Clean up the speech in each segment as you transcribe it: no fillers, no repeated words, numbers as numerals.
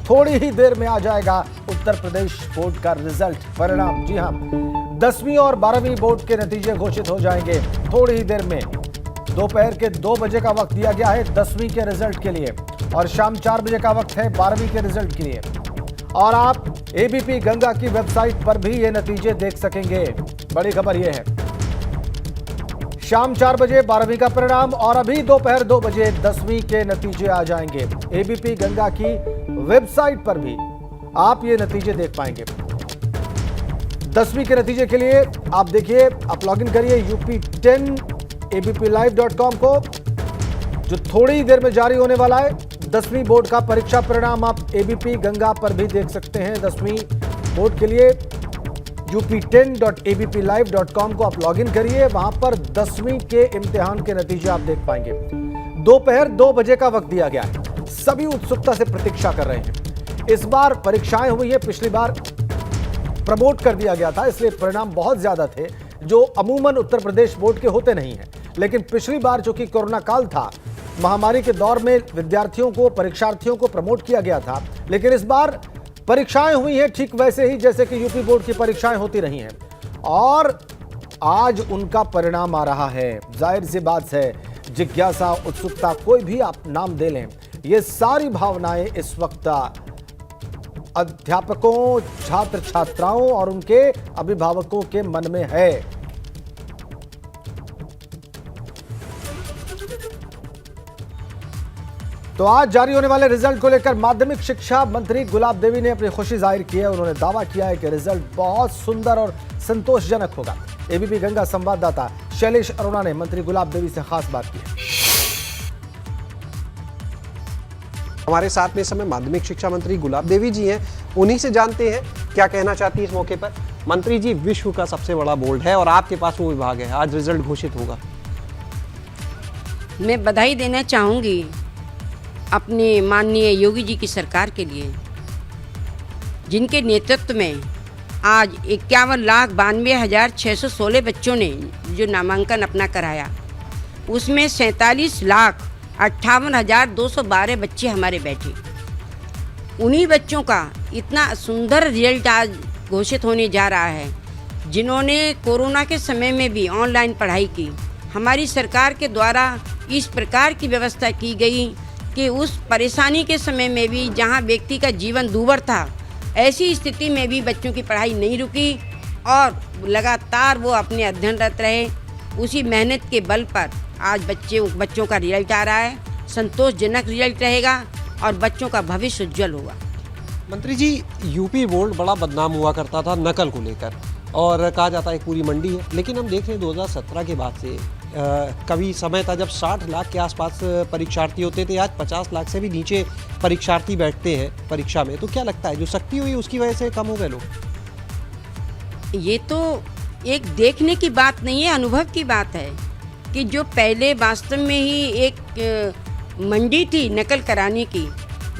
थोड़ी ही देर में आ जाएगा उत्तर प्रदेश बोर्ड का रिजल्ट परिणाम। जी हां, 10वीं और 12वीं बोर्ड के नतीजे घोषित हो जाएंगे थोड़ी ही देर में। दोपहर के 2 बजे का वक्त दिया गया है 10वीं के रिजल्ट के लिए और शाम 4 बजे का वक्त है 12वीं के रिजल्ट के लिए। और आप एबीपी गंगा की वेबसाइट पर भी ये नतीजे देख सकेंगे। बड़ी खबर यह है, शाम 4 बजे 12वीं का परिणाम और अभी दोपहर 2 बजे 10वीं के नतीजे आ जाएंगे। एबीपी गंगा की वेबसाइट पर भी आप ये नतीजे देख पाएंगे। 10वीं के नतीजे के लिए आप देखिए, आप लॉगिन करिए UP10 abplive.com को, जो थोड़ी देर में जारी होने वाला है। 10वीं बोर्ड का परीक्षा परिणाम आप एबीपी गंगा पर भी देख सकते हैं। 10वीं बोर्ड के लिए up10.abplive.com को आप लॉगिन करिए, वहां पर 10वीं के इम्तिहान के नतीजे आप देख पाएंगे। दोपहर 2 बजे का वक्त दिया गया है। सभी उत्सुकता से प्रतीक्षा कर रहे हैं। इस बार परीक्षाएं हुई है, पिछली बार प्रमोट कर दिया गया था, इसलिए परिणाम बहुत ज्यादा थे जो अमूमन उत्तर प्रदेश बोर्ड के होते नहीं हैं। लेकिन पिछली बार जो कि कोरोना काल था, महामारी के दौर में विद्यार्थियों को, परीक्षार्थियों को प्रमोट किया गया था। लेकिन इस बार परीक्षाएं हुई हैं ठीक वैसे ही जैसे कि यूपी बोर्ड की परीक्षाएं होती रही हैं और आज उनका परिणाम आ रहा है। जाहिर सी बात है, जिज्ञासा, उत्सुकता, कोई भी आप नाम दे लें, ये सारी भावनाएं इस वक्त अध्यापकों, छात्र छात्राओं और उनके अभिभावकों के मन में है। तो आज जारी होने वाले रिजल्ट को लेकर माध्यमिक शिक्षा मंत्री गुलाब देवी ने अपनी खुशी जाहिर की है। उन्होंने दावा किया है कि रिजल्ट बहुत सुंदर और संतोषजनक होगा। एबीपी गंगा संवाददाता शैलेश अरोड़ा ने मंत्री गुलाब देवी से खास बात की है। हमारे साथ में इस समय माध्यमिक शिक्षा मंत्री गुलाब देवी जी हैं, उन्हीं से जानते हैं क्या कहना चाहती है इस मौके पर। मंत्री जी, विश्व का सबसे बड़ा बोर्ड है और आपके पास वो विभाग है, आज रिजल्ट घोषित होगा। मैं बधाई देना चाहूँगी अपने माननीय योगी जी की सरकार के लिए, जिनके नेतृत्व में आज 51,92,616 बच्चों ने जो नामांकन अपना कराया, उसमें 47,58,212 बच्चे हमारे बैठे। उन्हीं बच्चों का इतना सुंदर रिजल्ट आज घोषित होने जा रहा है, जिन्होंने कोरोना के समय में भी ऑनलाइन पढ़ाई की। हमारी सरकार के द्वारा इस प्रकार की व्यवस्था की गई कि उस परेशानी के समय में भी, जहां व्यक्ति का जीवन दूभर था, ऐसी स्थिति में भी बच्चों की पढ़ाई नहीं रुकी और लगातार वो अपने अध्ययनरत रहे। उसी मेहनत के बल पर आज बच्चों का रिजल्ट आ रहा है। संतोषजनक रिजल्ट रहेगा और बच्चों का भविष्य उज्जवल होगा। मंत्री जी, यूपी बोर्ड बड़ा बदनाम हुआ करता था नकल को लेकर और कहा जाता है पूरी मंडी है, लेकिन हम देख रहे हैं 2017 के बाद से कभी समय था जब 60 लाख के आसपास परीक्षार्थी होते थे, आज 50 लाख से भी नीचे परीक्षार्थी बैठते हैं परीक्षा में। तो क्या लगता है, जो सख्ती हुई उसकी वजह से कम हो गए लोग? ये तो एक देखने की बात नहीं है, अनुभव की बात है कि जो पहले वास्तव में ही एक मंडी थी नकल कराने की,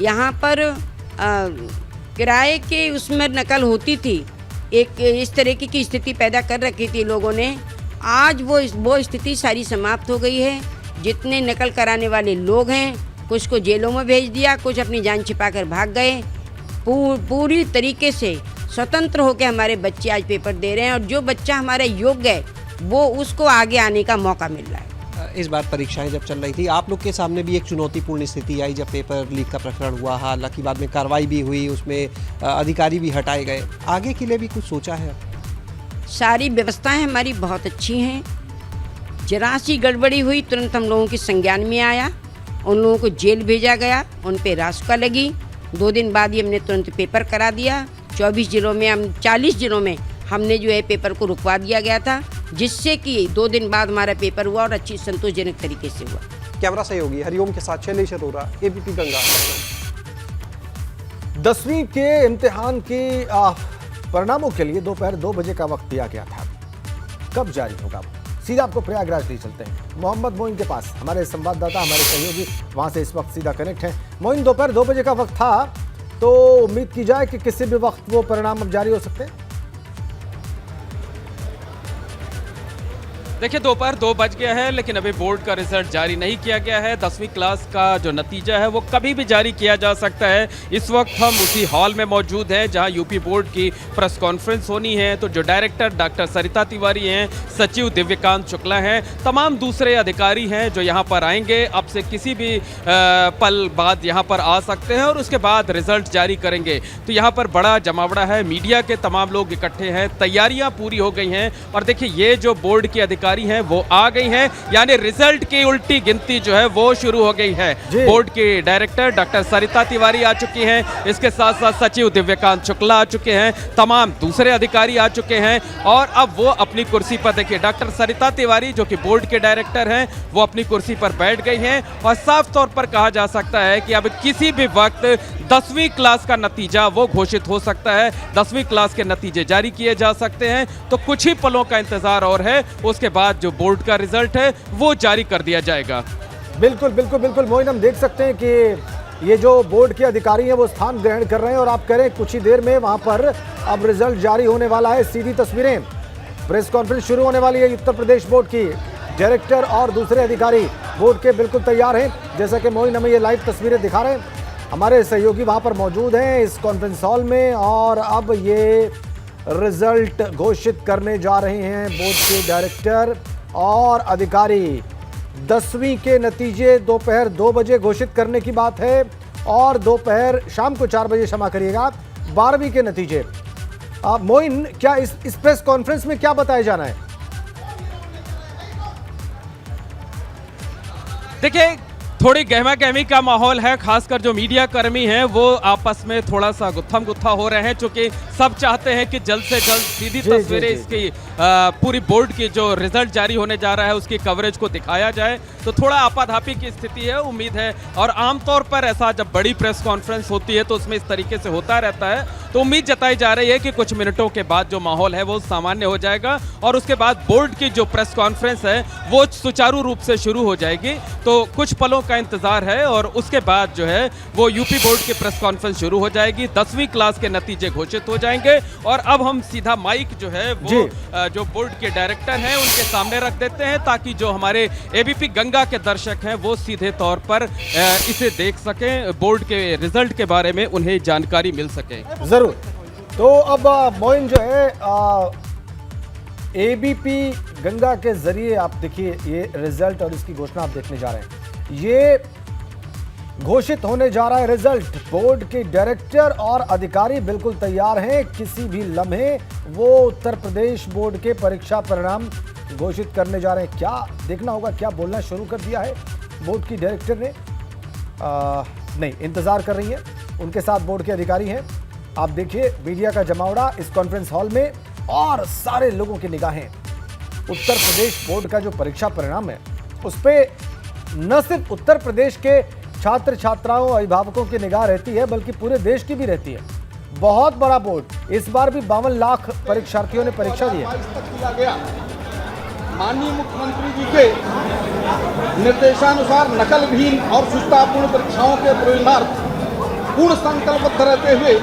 यहाँ पर किराए के उसमें नकल होती थी, एक इस तरह की स्थिति पैदा कर रखी थी लोगों ने। आज वो स्थिति सारी समाप्त हो गई है। जितने नकल कराने वाले लोग हैं, कुछ को जेलों में भेज दिया, कुछ अपनी जान छिपाकर भाग गए। पूरी तरीके से स्वतंत्र होकर हमारे बच्चे आज पेपर दे रहे हैं और जो बच्चा हमारा योग्य है वो उसको आगे आने का मौका मिल रहा है। इस बार परीक्षाएं जब चल रही थी, आप लोग के सामने भी एक चुनौतीपूर्ण स्थिति आई जब पेपर लीक का प्रकरण हुआ। हालांकि बाद में कार्रवाई भी हुई, उसमें अधिकारी भी हटाए गए। आगे के लिए भी कुछ सोचा है? सारी व्यवस्थाएं हमारी बहुत अच्छी हैं। जरा सी गड़बड़ी हुई, तुरंत हम लोगों के संज्ञान में आया, उन लोगों को जेल भेजा गया, उन पे रासुका लगी। 2 दिन बाद ही हमने तुरंत पेपर करा दिया। 40 जिलों में हमने जो है पेपर को रुकवा दिया गया था, जिससे कि 2 दिन बाद हमारा पेपर हुआ और अच्छी संतोषजनक तरीके से हुआ। कैमरा सहयोगी हरिओम के साथ शैलेश अरोड़ा, एबीपी गंगा। 10वीं के इम्तिहान की परिणामों के लिए दोपहर 2 बजे का वक्त दिया गया था। कब जारी होगा? सीधा आपको प्रयागराज ले चलते हैं, मोहम्मद मोइन के पास। हमारे संवाददाता, हमारे सहयोगी वहां से इस वक्त सीधा कनेक्ट हैं। मोइन, दोपहर 2 बजे का वक्त था, तो उम्मीद की जाए कि किसी भी वक्त वो परिणाम अब जारी हो सकते हैं। देखिए दोपहर 2 बज गया है, लेकिन अभी बोर्ड का रिजल्ट जारी नहीं किया गया है। 10वीं क्लास का जो नतीजा है वो कभी भी जारी किया जा सकता है। इस वक्त हम उसी हॉल में मौजूद हैं जहां यूपी बोर्ड की प्रेस कॉन्फ्रेंस होनी है। तो जो डायरेक्टर डॉक्टर सरिता तिवारी हैं, सचिव दिव्यकांत शुक्ला हैं, तमाम दूसरे अधिकारी हैं जो यहां पर आएंगे। अब से किसी भी पल बाद यहां पर आ सकते हैं और उसके बाद रिजल्ट जारी करेंगे। तो यहां पर बड़ा जमावड़ा है, मीडिया के तमाम लोग इकट्ठे हैं, तैयारियां पूरी हो गई हैं। और देखिए ये जो बोर्ड की अधिकारी हैं वो आ गई हैं, यानी रिजल्ट की उल्टी गिनती जो है वो शुरू हो गई है। बोर्ड के डायरेक्टर डॉक्टर सरिता तिवारी आ चुकी हैं, इसके साथ साथ सचिव दिव्यकांत शुक्ला आ चुके हैं, तमाम दूसरे अधिकारी आ चुके हैं और अब वो अपनी कुर्सी पर, देखिए डॉक्टर सरिता तिवारी जो कि बोर्ड के डायरेक्टर हैं वो अपनी कुर्सी पर बैठ गई हैं और साफ तौर पर कहा जा सकता है कि अब किसी भी वक्त 10वीं क्लास का नतीजा वो घोषित हो सकता है। 10वीं क्लास के नतीजे जारी किए जा सकते हैं। तो कुछ ही पलों का इंतजार और है, उसके बाद जो बोर्ड का रिजल्ट है वो जारी कर दिया जाएगा। बिल्कुल बिल्कुल बिल्कुल मोइन, हम देख सकते हैं कि ये जो बोर्ड के अधिकारी हैं वो स्थान ग्रहण कर रहे हैं और आप कह रहे हैं कुछ ही देर में वहां पर अब रिजल्ट जारी होने वाला है। सीधी तस्वीरें, प्रेस कॉन्फ्रेंस शुरू होने वाली है। उत्तर प्रदेश बोर्ड की डायरेक्टर और दूसरे अधिकारी बोर्ड के बिल्कुल तैयार हैं। जैसा कि मोइन हमें ये लाइव तस्वीरें दिखा रहे हैं, हमारे सहयोगी वहां पर मौजूद हैं इस कॉन्फ्रेंस हॉल में और अब ये रिजल्ट घोषित करने जा रहे हैं बोर्ड के डायरेक्टर और अधिकारी। 10वीं के नतीजे दोपहर 2 बजे घोषित करने की बात है और दोपहर शाम को 4 बजे, क्षमा करिएगा, 12वीं के नतीजे। मोइन, क्या इस प्रेस कॉन्फ्रेंस में क्या बताया जाना है? देखिए थोड़ी गहमा गहमी का माहौल है, खासकर जो मीडिया कर्मी हैं वो आपस में थोड़ा सा गुत्थम गुत्था हो रहे हैं, क्योंकि सब चाहते हैं कि जल्द से जल्द सीधी तस्वीरें इसकी पूरी बोर्ड की जो रिजल्ट जारी होने जा रहा है उसकी कवरेज को दिखाया जाए। तो थोड़ा आपाधापी की स्थिति है, उम्मीद है। और आमतौर पर ऐसा जब बड़ी प्रेस कॉन्फ्रेंस होती है तो उसमें इस तरीके से होता रहता है। तो उम्मीद जताई जा रही है कि कुछ मिनटों के बाद जो माहौल है वो सामान्य हो जाएगा और उसके बाद बोर्ड की जो प्रेस कॉन्फ्रेंस है वो सुचारू रूप से शुरू हो जाएगी। तो कुछ पलों का इंतजार है और उसके बाद जो है वो यूपी बोर्ड की प्रेस कॉन्फ्रेंस शुरू हो जाएगी। 10वीं क्लास के नतीजे घोषित हो जाएंगे और अब हम सीधा माइक जो है वो जो बोर्ड के डायरेक्टर हैं उनके सामने रख देते हैं ताकि जो हमारे एबीपी गंगा के दर्शक हैं वो सीधे तौर पर इसे देख सकें, बोर्ड के रिजल्ट के बारे में उन्हें जानकारी मिल सके। जरूर। तो अब मोइन जो है एबीपी गंगा के जरिए आप देखिए ये रिजल्ट और इसकी घोषणा आप देखने जा रहे हैं। ये घोषित होने जा रहा है रिजल्ट। बोर्ड के डायरेक्टर और अधिकारी बिल्कुल तैयार हैं, किसी भी लम्हे वो उत्तर प्रदेश बोर्ड के परीक्षा परिणाम घोषित करने जा रहे हैं। क्या देखना होगा, क्या बोलना शुरू कर दिया है बोर्ड की डायरेक्टर ने? नहीं, इंतजार कर रही है, उनके साथ बोर्ड के अधिकारी हैं। आप देखिए मीडिया का जमावड़ा इस कॉन्फ्रेंस हॉल में और सारे लोगों की निगाहें उत्तर प्रदेश बोर्ड का जो परीक्षा परिणाम है उस पर न सिर्फ उत्तर प्रदेश के छात्र छात्राओं अभिभावकों की निगाह रहती है बल्कि पूरे देश की भी रहती है। बहुत बड़ा बोर्ड, इस बार भी 52 लाख परीक्षार्थियों ने परीक्षा दी है। माननीय मुख्यमंत्री जी के निर्देशानुसार नकलविहीन और सुचितापूर्ण परीक्षाओं के प्रयोजनार्थ पूर्ण संकल्पबद्ध रहते हुए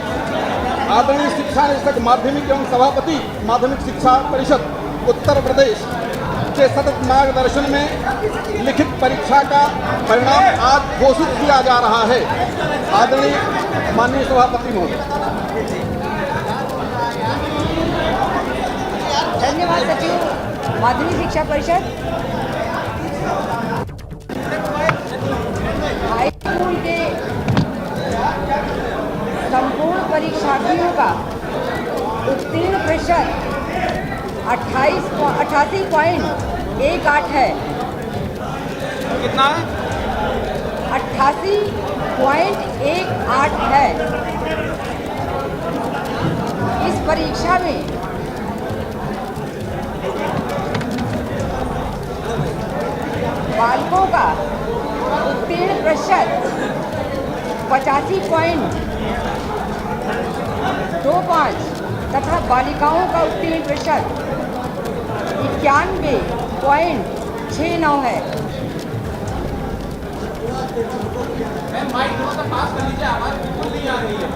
आदरणीय शिक्षा निदेशक माध्यमिक एवं सभापति माध्यमिक शिक्षा परिषद उत्तर प्रदेश के सतत मार्गदर्शन में लिखित परीक्षा का परिणाम आज घोषित किया जा रहा है। आदरणीय माननीय सभापति महोदय। धन्यवाद सचिव माध्यमिक शिक्षा परिषद। हाई स्कूल के संपूर्ण परीक्षार्थियों का उत्तीर्ण प्रतिशत 88.18 है। कितना है? 88.18 है। इस परीक्षा में बालकों का उत्तीर्ण प्रतिशत 85.25 तथा बालिकाओं का उत्तीर्ण प्रतिशत 91.69 है। माइक थोड़ा सा पास कर लीजिए, आवाज बिल्कुल नहीं आ रही है।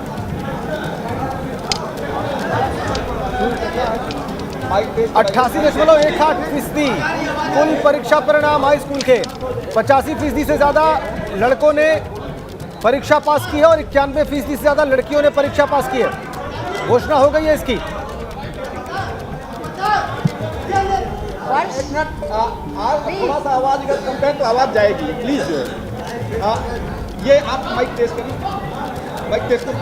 88.18%। कुल परीक्षा परिणाम हाई स्कूल के 85% से ज्यादा लड़कों ने परीक्षा पास की है और 91% से ज्यादा लड़कियों ने परीक्षा पास की है। घोषणा हो गई है इसकी। थोड़ा सा आवाज अगर कम करें तो आवाज जाएगी, प्लीज। ये आप माइक टेस्ट करिए, माइक टेस्ट करिए।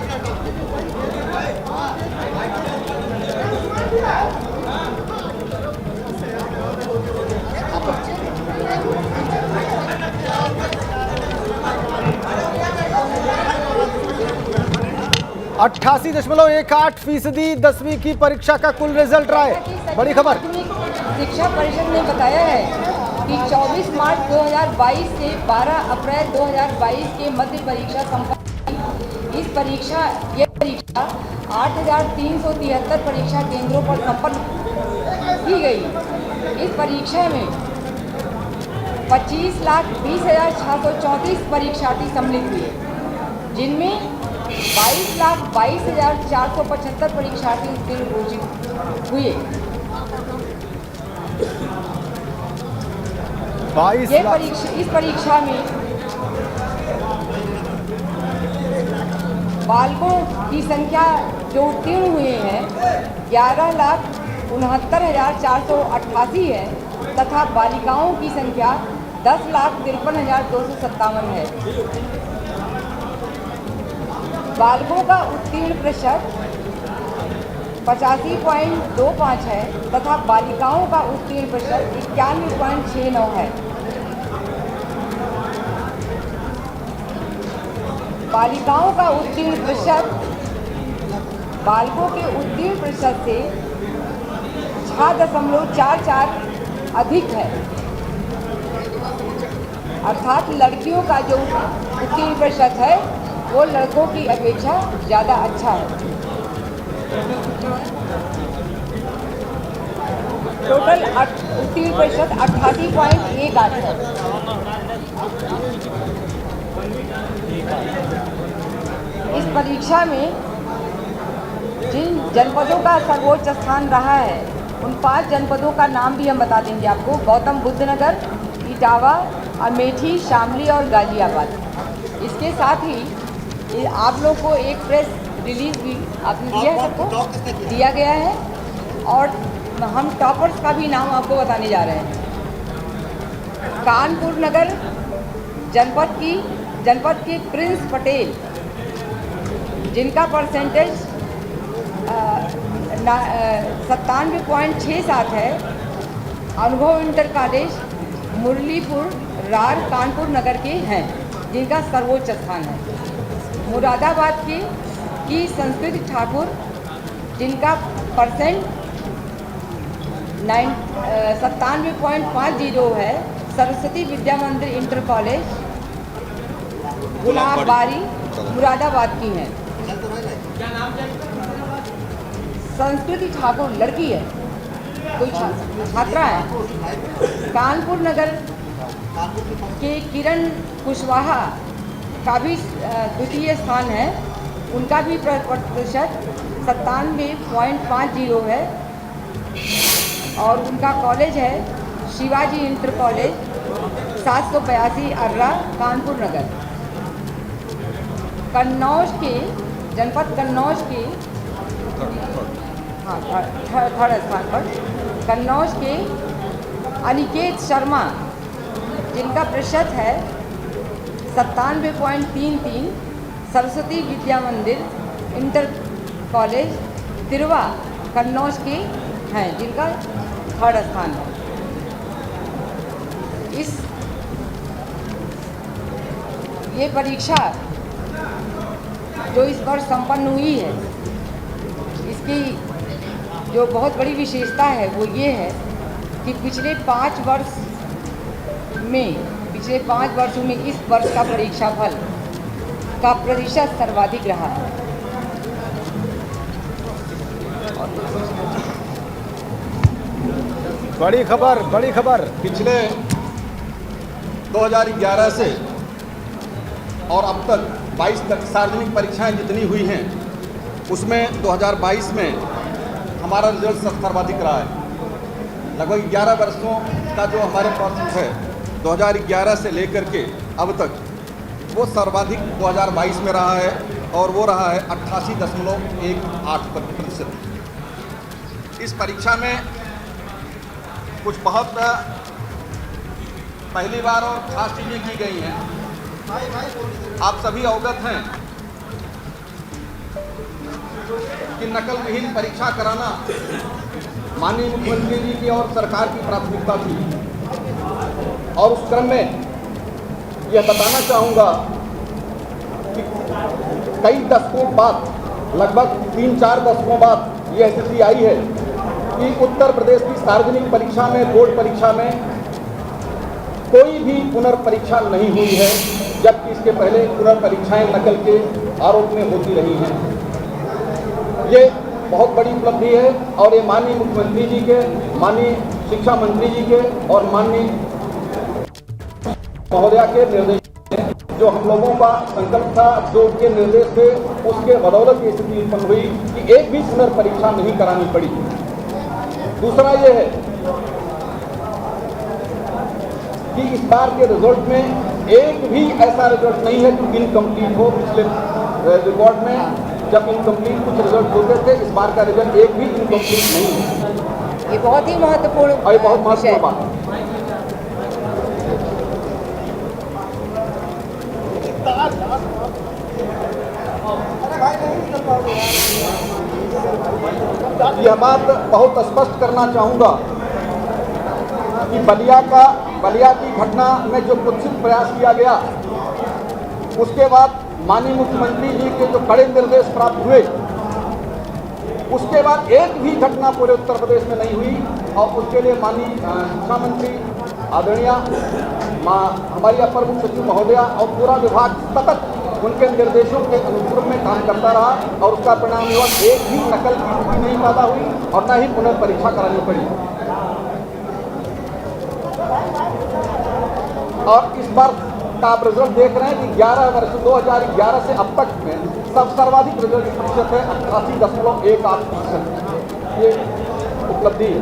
88.18% 10वीं की परीक्षा का कुल रिजल्ट रहा है। बड़ी खबर। शिक्षा परिषद ने बताया है कि 24 मार्च 2022 से 12 अप्रैल 2022 के मध्य परीक्षा संपन्न हुई। ये परीक्षा 8,373 परीक्षा केंद्रों पर संपन्न की गई। इस परीक्षा में 25,20,634 परीक्षार्थी सम्मिलित हुए, जिनमें 22,22,475 परीक्षार्थी उत्तीर्ण घोषित हुए। इस परीक्षा में बालकों की संख्या जो उत्तीर्ण हुए हैं 11,69,488 है तथा बालिकाओं की संख्या 10,53,257 है। बालकों का उत्तीर्ण प्रतिशत 85.25 है तथा बालिकाओं का उत्तीर्ण प्रतिशत 91.69 है। बालिकाओं का उत्तीर्ण प्रतिशत बालकों के उत्तीर्ण प्रतिशत से 6.44 अधिक है, अर्थात लड़कियों का जो उत्तीर्ण प्रतिशत है वो लड़कों की अपेक्षा ज़्यादा अच्छा है। टोटल उत्तीर्ण प्रतिशत 88.18 है। इस परीक्षा में जिन जनपदों का सर्वोच्च स्थान रहा है उन 5 जनपदों का नाम भी हम बता देंगे आपको। गौतम बुद्ध नगर, इटावा, अमेठी, शामली और गाजियाबाद। इसके साथ ही आप लोग को एक प्रेस रिलीज भी आपने दिया है, सबको दिया गया है, और हम टॉपर्स का भी नाम आपको बताने जा रहे हैं। कानपुर नगर जनपद के प्रिंस पटेल, जिनका परसेंटेज 97.67 है। अनुभव इंटर कॉलेज मुरलीपुर रार कानपुर नगर के हैं, जिनका सर्वोच्च स्थान है। मुरादाबाद की संस्कृति ठाकुर, जिनका परसेंट 97.50 है। सरस्वती विद्या मंदिर इंटर कॉलेज गुलाबबारी मुरादाबाद की हैं। संस्कृति ठाकुर लड़की है, कोई छात्रा है। कानपुर नगर के किरण कुशवाहा का भी द्वितीय स्थान है, उनका भी प्रतिशत 97.50 है, और उनका कॉलेज है शिवाजी इंटर कॉलेज 782 अर्रा कानपुर नगर। कन्नौज के जनपद कन्नौज के थर्ड स्थान पर कन्नौज के अनिकेत शर्मा, जिनका प्रतिशत है 97.33। सरस्वती विद्या मंदिर इंटर कॉलेज तिरवा कन्नौज के हैं, जिनका थर्ड स्थान है। ये परीक्षा जो इस वर्ष संपन्न हुई है, इसकी जो बहुत बड़ी विशेषता है वो ये है कि पिछले 5 वर्षों में इस वर्ष का परीक्षा फल का प्रतिशत सर्वाधिक रहा है। बड़ी खबर। पिछले 2011 से और अब तक 22 तक सार्वजनिक परीक्षाएं जितनी हुई हैं, उसमें 2022 में हमारा रिजल्ट सर्वाधिक रहा है। लगभग 11 वर्षों का जो हमारे पास है 2011 से लेकर के अब तक, वो सर्वाधिक 2022 में रहा है और वो रहा है 88.18%। इस परीक्षा में कुछ बहुत पहली बार और खास चीज़ें की गई हैं। आप सभी अवगत हैं कि नकल विहीन परीक्षा कराना माननीय मुख्यमंत्री जी की और सरकार की प्राथमिकता थी, और उस क्रम में यह बताना चाहूँगा कि कई दशकों बाद, लगभग 3-4 दशकों बाद यह स्थिति आई है कि उत्तर प्रदेश की सार्वजनिक परीक्षा में, बोर्ड परीक्षा में कोई भी पुनर्परीक्षा नहीं हुई है, जबकि इसके पहले पुनर्परीक्षाएं नकल के आरोप में होती रही हैं। ये बहुत बड़ी उपलब्धि है और ये माननीय मुख्यमंत्री जी के, माननीय शिक्षा मंत्री जी के और माननीय महोदया के निर्देश, जो हम लोगों का संकल्प था, जो उनके निर्देश थे, उसके बदौलत ये स्थिति उत्पन्न हुई कि एक भी पुनर्परीक्षा नहीं करानी पड़ी। दूसरा ये है कि इस बार के रिजल्ट में एक भी ऐसा रिजल्ट नहीं है जो इनकम्प्लीट हो। पिछले रिकॉर्ड में जब इनकम्प्लीट कुछ रिजल्ट होते थे, इस बार का रिजल्ट एक भी इनकम्प्लीट नहीं है। ये बहुत ही महत्वपूर्ण और ये बहुत महत्वपूर्ण बात है। यह बात बहुत स्पष्ट करना चाहूँगा कि बलिया की घटना में जो कुत्सित प्रयास किया गया, उसके बाद माननीय मुख्यमंत्री जी के जो कड़े निर्देश प्राप्त हुए, उसके बाद एक भी घटना पूरे उत्तर प्रदेश में नहीं हुई, और उसके लिए माननीय शिक्षा मंत्री आदरणीय हमारी अपर मुख्य सचिव महोदया और पूरा विभाग सतत उनके निर्देशों के अनुरूप में काम करता रहा, और उसका परिणाम हुआ एक भी नकल की स्थिति नहीं पैदा हुई और न ही पुनर्परीक्षा करानी पड़ी। और इस बार का आप रिजल्ट देख रहे हैं कि 2011 से अब तक में सब सर्वाधिक रिजल्ट प्रतिशत है 88.18%। ये उपलब्धि है।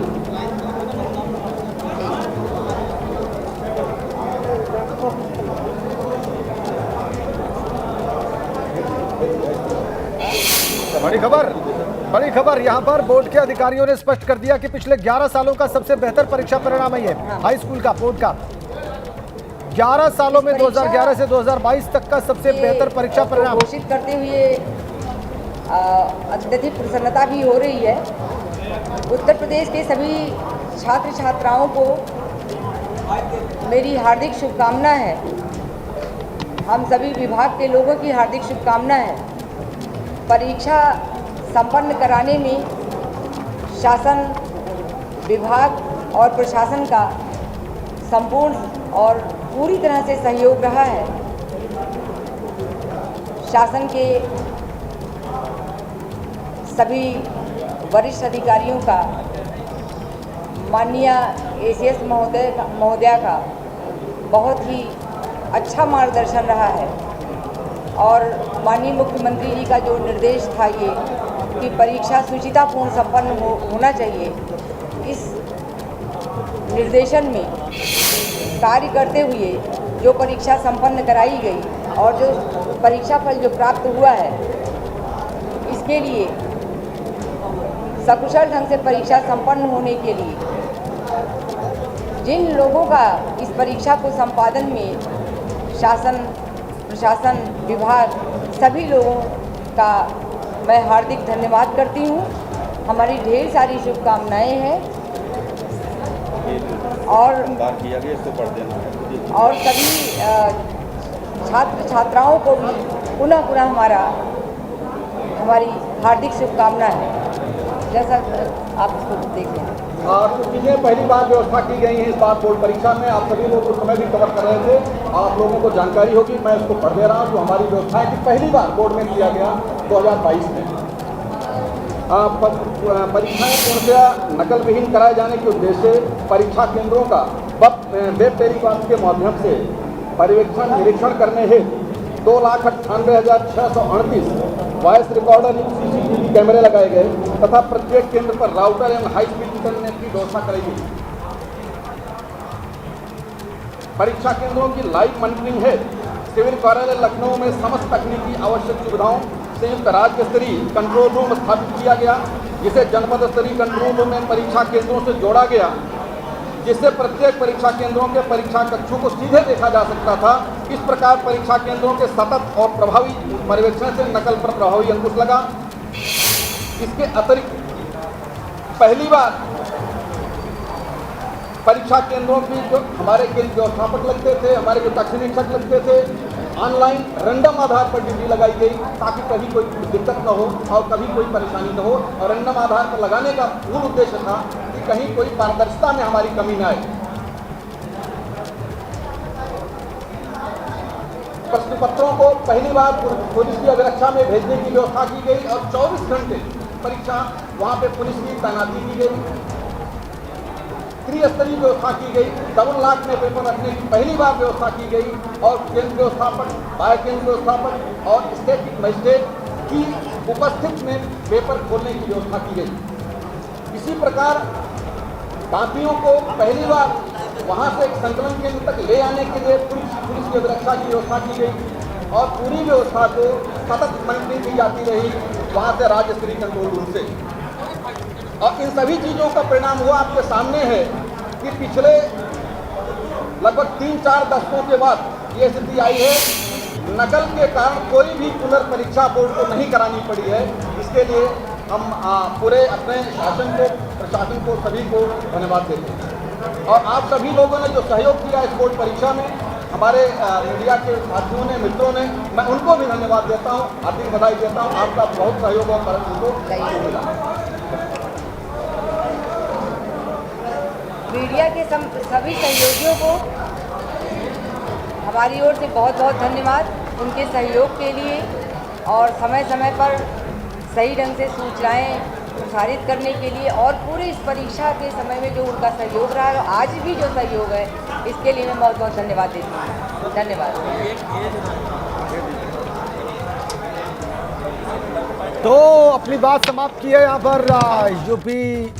बड़ी खबर यहाँ पर बोर्ड के अधिकारियों ने स्पष्ट कर दिया कि पिछले 11 सालों का सबसे बेहतर परीक्षा परिणाम है ये हाई स्कूल का, बोर्ड का 11 सालों में 2011 से 2022 तक का सबसे बेहतर परीक्षा परिणाम घोषित करते हुए अत्यधिक प्रसन्नता भी हो रही है। उत्तर प्रदेश के सभी छात्र छात्राओं को मेरी हार्दिक शुभकामना है। हम सभी विभाग के लोगों की हार्दिक शुभकामना है। परीक्षा संपन्न कराने में शासन, विभाग और प्रशासन का संपूर्ण और पूरी तरह से सहयोग रहा है। शासन के सभी वरिष्ठ अधिकारियों का, माननीय एसीएस महोदया का बहुत ही अच्छा मार्गदर्शन रहा है, और माननीय मुख्यमंत्री जी का जो निर्देश था ये कि परीक्षा शुचितापूर्ण संपन्न होना चाहिए, इस निर्देशन में कार्य करते हुए जो परीक्षा संपन्न कराई गई और जो परीक्षा फल जो प्राप्त हुआ है, इसके लिए सकुशल ढंग से परीक्षा संपन्न होने के लिए जिन लोगों का इस परीक्षा को संपादन में शासन, प्रशासन, विभाग सभी लोगों का मैं हार्दिक धन्यवाद करती हूँ। हमारी ढेर सारी शुभकामनाएं हैं और सभी छात्र छात्राओं को भी पुनः हमारी हार्दिक शुभकामना है। जैसा आप इसको देखें, कुछ चीज़ें पहली बार व्यवस्था की गई है इस बार बोर्ड परीक्षा में। आप सभी लोग उस समय भी कवर कर रहे थे, आप लोगों को जानकारी होगी, मैं इसको पढ़ दे रहा हूँ। जो हमारी व्यवस्था है कि पहली बार बोर्ड में किया गया 2022 में परीक्षाएं पूर्णतया नकल विहीन कराए जाने के उद्देश्य से परीक्षा केंद्रों का वेब टेलीकास्ट के माध्यम से पर्यवेक्षण निरीक्षण करने हेतु 2,98,638 वॉइस रिकॉर्डर CCTV कैमरे लगाए गए तथा प्रत्येक केंद्र पर राउटर एवं हाई स्पीड इंटरनेट की व्यवस्था कराई गई। परीक्षा केंद्रों की लाइव मॉनिटरिंग है। सिविल कार्यालय लखनऊ में समस्त तकनीकी आवश्यक सुविधाओं संयुक्त राज्य स्तरीय कंट्रोल रूम स्थापित किया गया, जिसे जनपद स्तरीय कंट्रोल रूम में परीक्षा केंद्रों से जोड़ा गया, जिससे प्रत्येक परीक्षा केंद्रों के परीक्षा कक्षों को सीधे देखा जा सकता था। इस प्रकार परीक्षा केंद्रों के सतत और प्रभावी पर्यवेक्षण से नकल पर प्रभावी अंकुश लगा। इसके अतिरिक्त पहली बार परीक्षा केंद्रों की जो हमारे केंद्र व्यवस्थापक लगते थे, हमारे जो कक्ष निरीक्षक लगते थे, ऑनलाइन रैंडम आधार पर ड्यूटी लगाई गई, ताकि कभी कोई दिक्कत न हो और कभी कोई परेशानी न हो। और रैंडम आधार पर लगाने का मूल उद्देश्य था कि कहीं कोई पारदर्शिता में हमारी कमी न आए। प्रश्न पत्रों को पहली बार पुलिस की अभिरक्षा में भेजने की व्यवस्था की गई और 24 घंटे परीक्षा वहां पे पुलिस की तैनाती की गई। त्रिस्तरीय व्यवस्था की गई। डबल लाख में पेपर रखने की पहली बार व्यवस्था की गई और केंद्र व्यवस्थापक, बाह्य केंद्र व्यवस्थापक और स्टेट मजिस्ट्रेट की उपस्थित में पेपर खोलने की व्यवस्था की गई। इसी प्रकार कापियों को पहली बार वहां से संकलन केंद्र तक ले आने के लिए पुलिस की अभिरक्षा की व्यवस्था की गई और पूरी व्यवस्था को सतत मॉनिटरिंग की जाती रही वहां से राज्य स्तरीय कंट्रोल रूम से। और इन सभी चीज़ों का परिणाम हुआ आपके सामने है कि पिछले लगभग 3-4 दशकों के बाद ये स्थिति आई है। नकल के कारण कोई भी पुनर्परीक्षा बोर्ड को नहीं करानी पड़ी है। इसके लिए हम पूरे अपने शासन को, प्रशासन को, सभी को धन्यवाद देते हैं। और आप सभी लोगों ने जो सहयोग किया इस बोर्ड परीक्षा में, हमारे मीडिया के साथियों ने, मित्रों ने, मैं उनको भी धन्यवाद देता हूँ, हार्दिक बधाई देता हूँ। आपका बहुत सहयोग और मदद उनको मिला। मीडिया के सभी सहयोगियों को हमारी ओर से बहुत बहुत धन्यवाद उनके सहयोग के लिए और समय समय पर सही ढंग से सूचनाएं प्रसारित करने के लिए और पूरे इस परीक्षा के समय में जो उनका सहयोग रहा है, आज भी जो सहयोग है, इसके लिए मैं बहुत बहुत धन्यवाद देती हूँ। धन्यवाद। तो अपनी बात समाप्त की है यहाँ पर यूपी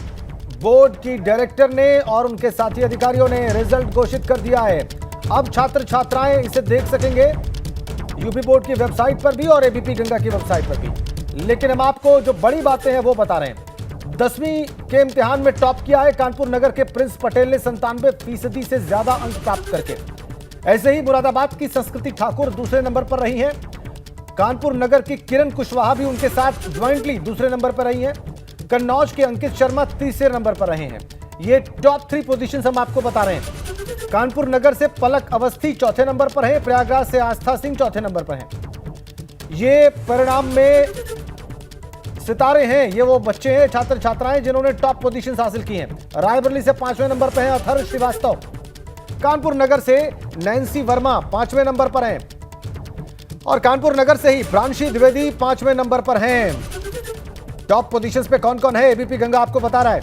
बोर्ड की डायरेक्टर ने और उनके साथी अधिकारियों ने रिजल्ट घोषित कर दिया है। अब छात्र छात्राएं इसे देख सकेंगे यूपी बोर्ड की वेबसाइट पर भी और एबीपी गंगा की वेबसाइट पर भी। लेकिन हम आपको जो बड़ी बातें हैं वो बता रहे हैं। 10वीं के इम्तिहान में टॉप किया है कानपुर नगर के प्रिंस पटेल ने 97% से ज्यादा अंक प्राप्त करके। ऐसे ही मुरादाबाद की संस्कृति ठाकुर दूसरे नंबर पर रही हैं। कानपुर नगर की किरण कुशवाहा भी उनके साथ ज्वाइंटली दूसरे नंबर पर रही हैं। कन्नौज के अंकित शर्मा तीसरे नंबर पर रहे हैं। ये टॉप 3 पोजीशन हम आपको बता रहे हैं। कानपुर नगर से पलक अवस्थी चौथे नंबर पर है। प्रयागराज से आस्था सिंह चौथे नंबर पर हैं। ये परिणाम में सितारे हैं, ये वो बच्चे हैं, छात्र छात्राएं जिन्होंने टॉप पोजीशन हासिल की हैं। रायबरेली से 5वें नंबर पर हैं अथर्व श्रीवास्तव। कानपुर नगर से नैन्सी वर्मा 5वें नंबर पर हैं और कानपुर नगर से ही प्रांशी द्विवेदी 5वें नंबर पर हैं। टॉप पोजीशंस पे कौन कौन है एबीपी गंगा आपको बता रहा है।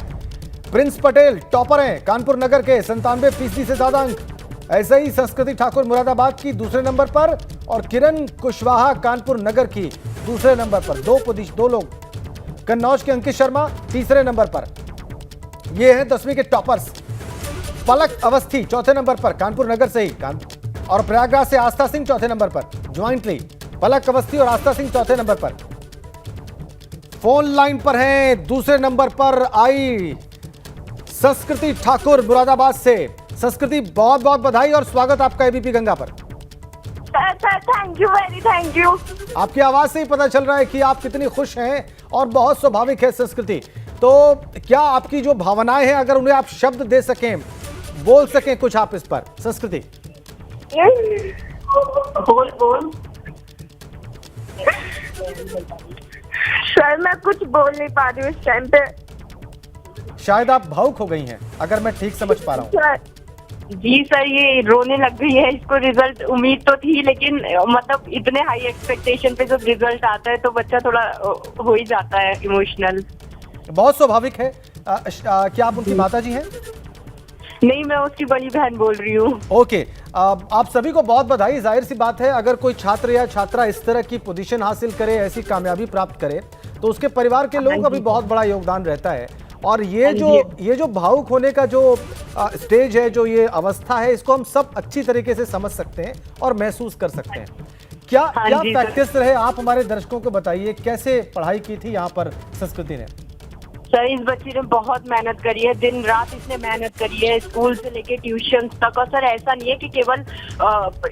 प्रिंस पटेल टॉपर हैं कानपुर नगर के 97% से ज्यादा अंक। ऐसे ही संस्कृति ठाकुर मुरादाबाद की दूसरे नंबर पर और किरण कुशवाहा कानपुर नगर की दूसरे नंबर पर। दो लोग। कन्नौज के अंकित शर्मा तीसरे नंबर पर। ये हैं 10वीं के टॉपर्स। पलक अवस्थी चौथे नंबर पर कानपुर नगर से ही और प्रयागराज से आस्था सिंह चौथे नंबर पर ज्वाइंटली। पलक अवस्थी और आस्था सिंह चौथे नंबर पर। फोन लाइन पर हैं दूसरे नंबर पर आई संस्कृति ठाकुर मुरादाबाद से। संस्कृति बहुत बहुत बधाई और स्वागत आपका एबीपी गंगा पर। Sir thank you, very thank you. आपकी आवाज से ही पता चल रहा है कि आप कितनी खुश हैं और बहुत स्वाभाविक है संस्कृति। तो क्या आपकी जो भावनाएं हैं अगर उन्हें आप शब्द दे सकें, बोल सकें कुछ आप इस पर संस्कृति। बोल सर, मैं कुछ बोल नहीं पा रही हूँ इस टाइम पे। शायद आप भावुक हो गई हैं अगर मैं ठीक समझ पा रहा हूँ। सर जी सर, ये रोने लग गई है। इसको रिजल्ट उम्मीद तो थी, लेकिन मतलब इतने हाई एक्सपेक्टेशन पे जब रिजल्ट आता है तो बच्चा थोड़ा हो ही जाता है इमोशनल। बहुत स्वाभाविक है। क्या आप उनकी माता जी हैं? नहीं, मैं उसकी बड़ी बहन बोल रही हूँ। ओके, आप सभी को बहुत बधाई। जाहिर सी बात है अगर कोई छात्र या छात्रा इस तरह की पोजीशन हासिल करे, ऐसी कामयाबी प्राप्त करे, तो उसके परिवार के लोगों का भी बहुत बड़ा योगदान रहता है और ये जो भावुक होने का जो स्टेज है, जो ये अवस्था है, इसको हम सब अच्छी तरीके से समझ सकते हैं और महसूस कर सकते हैं। क्या प्रैक्टिस रहे, आप हमारे दर्शकों को बताइए कैसे पढ़ाई की थी यहाँ पर संस्कृति ने? सर, इस बच्ची ने बहुत मेहनत करी है, दिन रात इसने मेहनत करी है, स्कूल से लेके ट्यूशन तक। और सर ऐसा नहीं है कि केवल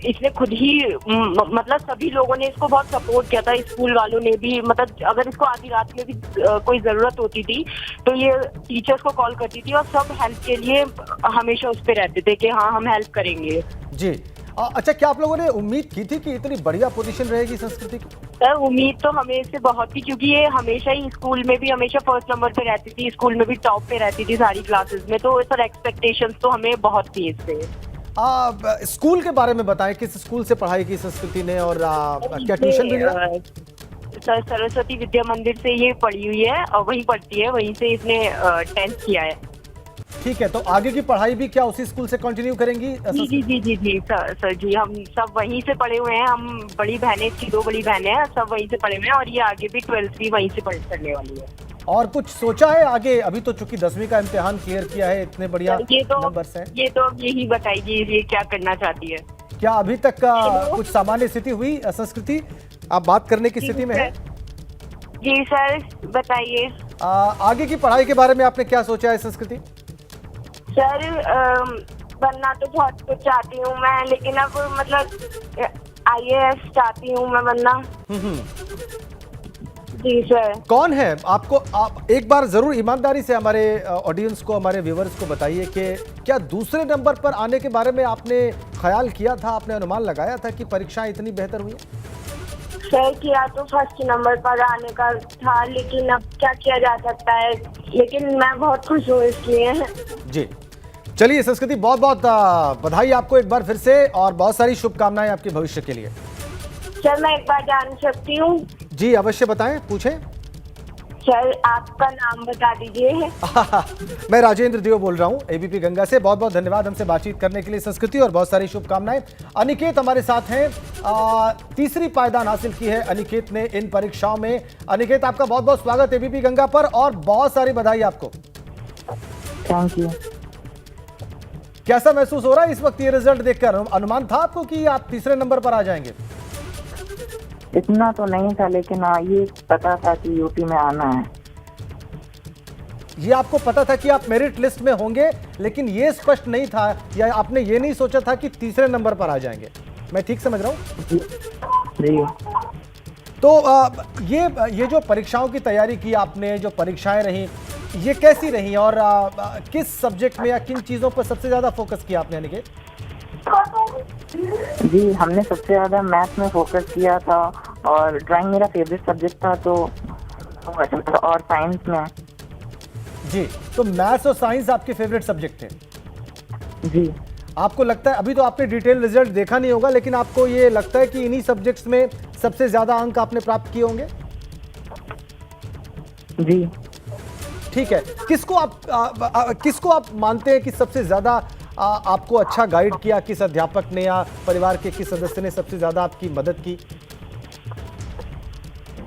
इसने खुद ही मतलब सभी लोगों ने इसको बहुत सपोर्ट किया था, स्कूल वालों ने भी। मतलब अगर इसको आधी रात में भी कोई जरूरत होती थी तो ये टीचर्स को कॉल करती थी और सब हेल्प के लिए हमेशा उस पर रहते थे कि हाँ हम हेल्प करेंगे। जी अच्छा, क्या आप लोगों ने उम्मीद की थी कि इतनी बढ़िया पोजीशन रहेगी संस्कृति की? सर उम्मीद तो हमें से बहुत थी, क्योंकि ये हमेशा ही स्कूल में भी हमेशा फर्स्ट नंबर पे रहती थी, स्कूल में भी टॉप पे रहती थी सारी क्लासेस में। तो सर एक्सपेक्टेशंस तो हमें बहुत थी इससे। स्कूल के बारे में बताएं, किस स्कूल से पढ़ाई की संस्कृति ने और क्या ट्यूशन भी लिया? सर सरस्वती विद्या मंदिर से ये पढ़ी हुई है और वहीं पढ़ती है, वहीं से इसने 10th किया है। ठीक है, तो आगे की पढ़ाई भी क्या उसी स्कूल से कंटिन्यू करेंगी? जी सर जी, हम सब वहीं से पढ़े हुए हैं। हम बड़ी बहनें, इसकी 2 बड़ी बहनें हैं, सब वहीं से पढ़े हुए हैं और ये आगे भी 12th भी वहीं से पढ़ने वाली है। और कुछ सोचा है आगे? अभी तो चूंकि 10वीं का इम्तिहान क्लियर किया है, इतने बढ़िया नंबर्स हैं। ये तो यही बताएगी ये क्या करना चाहती है। क्या अभी तक कुछ सामान्य स्थिति हुई संस्कृति? आप बात करने की स्थिति में है? जी सर बताइए। आगे की पढ़ाई के बारे में आपने क्या सोचा है संस्कृति? सर बनना तो बहुत कुछ चाहती हूँ मैं, लेकिन अब मतलब IAS चाहती हूँ मैं बनना। जी सर। कौन है आपको, आप एक बार जरूर ईमानदारी से हमारे ऑडियंस को, हमारे व्यूवर्स को बताइए कि क्या दूसरे नंबर पर आने के बारे में आपने ख्याल किया था, आपने अनुमान लगाया था कि परीक्षाएं इतनी बेहतर हुई हैं? सर किया तो फर्स्ट नंबर पर आने का था, लेकिन अब क्या किया जा सकता है। लेकिन मैं बहुत खुश हूँ इसलिए। जी चलिए संस्कृति, बहुत बहुत बधाई आपको एक बार फिर से और बहुत सारी शुभकामनाएं आपके भविष्य के लिए। सर मैं एक बार जान सकती हूँ? जी अवश्य बताएं, पूछें। सर आपका नाम बता दीजिए। मैं राजेंद्र देव बोल रहा हूँ ABP गंगा से। बहुत बहुत धन्यवाद हमसे बातचीत करने के लिए संस्कृति, और बहुत सारी शुभकामनाएं। अनिकेत हमारे साथ हैं, तीसरी पायदान हासिल की है अनिकेत ने इन परीक्षाओं में। अनिकेत आपका बहुत बहुत स्वागत ABP गंगा पर और बहुत सारी बधाई आपको। Thank you. कैसा महसूस हो रहा है इस वक्त ये रिजल्ट देखकर? अनुमान था आपको कि आप तीसरे नंबर पर आ जाएंगे? इतना तो नहीं था, लेकिन ये पता था कि यूपी में आना है। ये आपको पता था कि आप मेरिट लिस्ट में होंगे, लेकिन ये स्पष्ट नहीं था या आपने ये नहीं सोचा था कि तीसरे नंबर पर आ जाएंगे? मैं ठीक समझ रहा हूँ? जी। तो ये जो परीक्षाओं की तैयारी की आपने, जो परीक्षाएं रही, ये कैसी रही और किस सब्जेक्ट में या किन चीज़ों पर सबसे ज़्यादा फोकस किया आपने अनिकेत? जी हमने सबसे ज़्यादा मैथ में फोकस किया था और ड्राइंग मेरा फेवरेट सब्जेक्ट था, तो और साइंस में। जी, तो मैथ्स और साइंस आपके फेवरेट सब्जेक्ट थे? जी। आपको लगता है, अभी तो आपने डिटेल रिजल्ट देखा नहीं होगा, लेकिन आपको ये लगता है कि इन्हीं सब्जेक्ट्स में सबसे ज़्यादा अंक आपने प्राप्त किए होंगे? जी। ठीक है, किसको आप मानते हैं कि सबसे ज़्यादा आपको अच्छा गाइड किया? किस अध्यापक ने या परिवार के किस सदस्य ने सबसे ज़्यादा आपकी मदद की?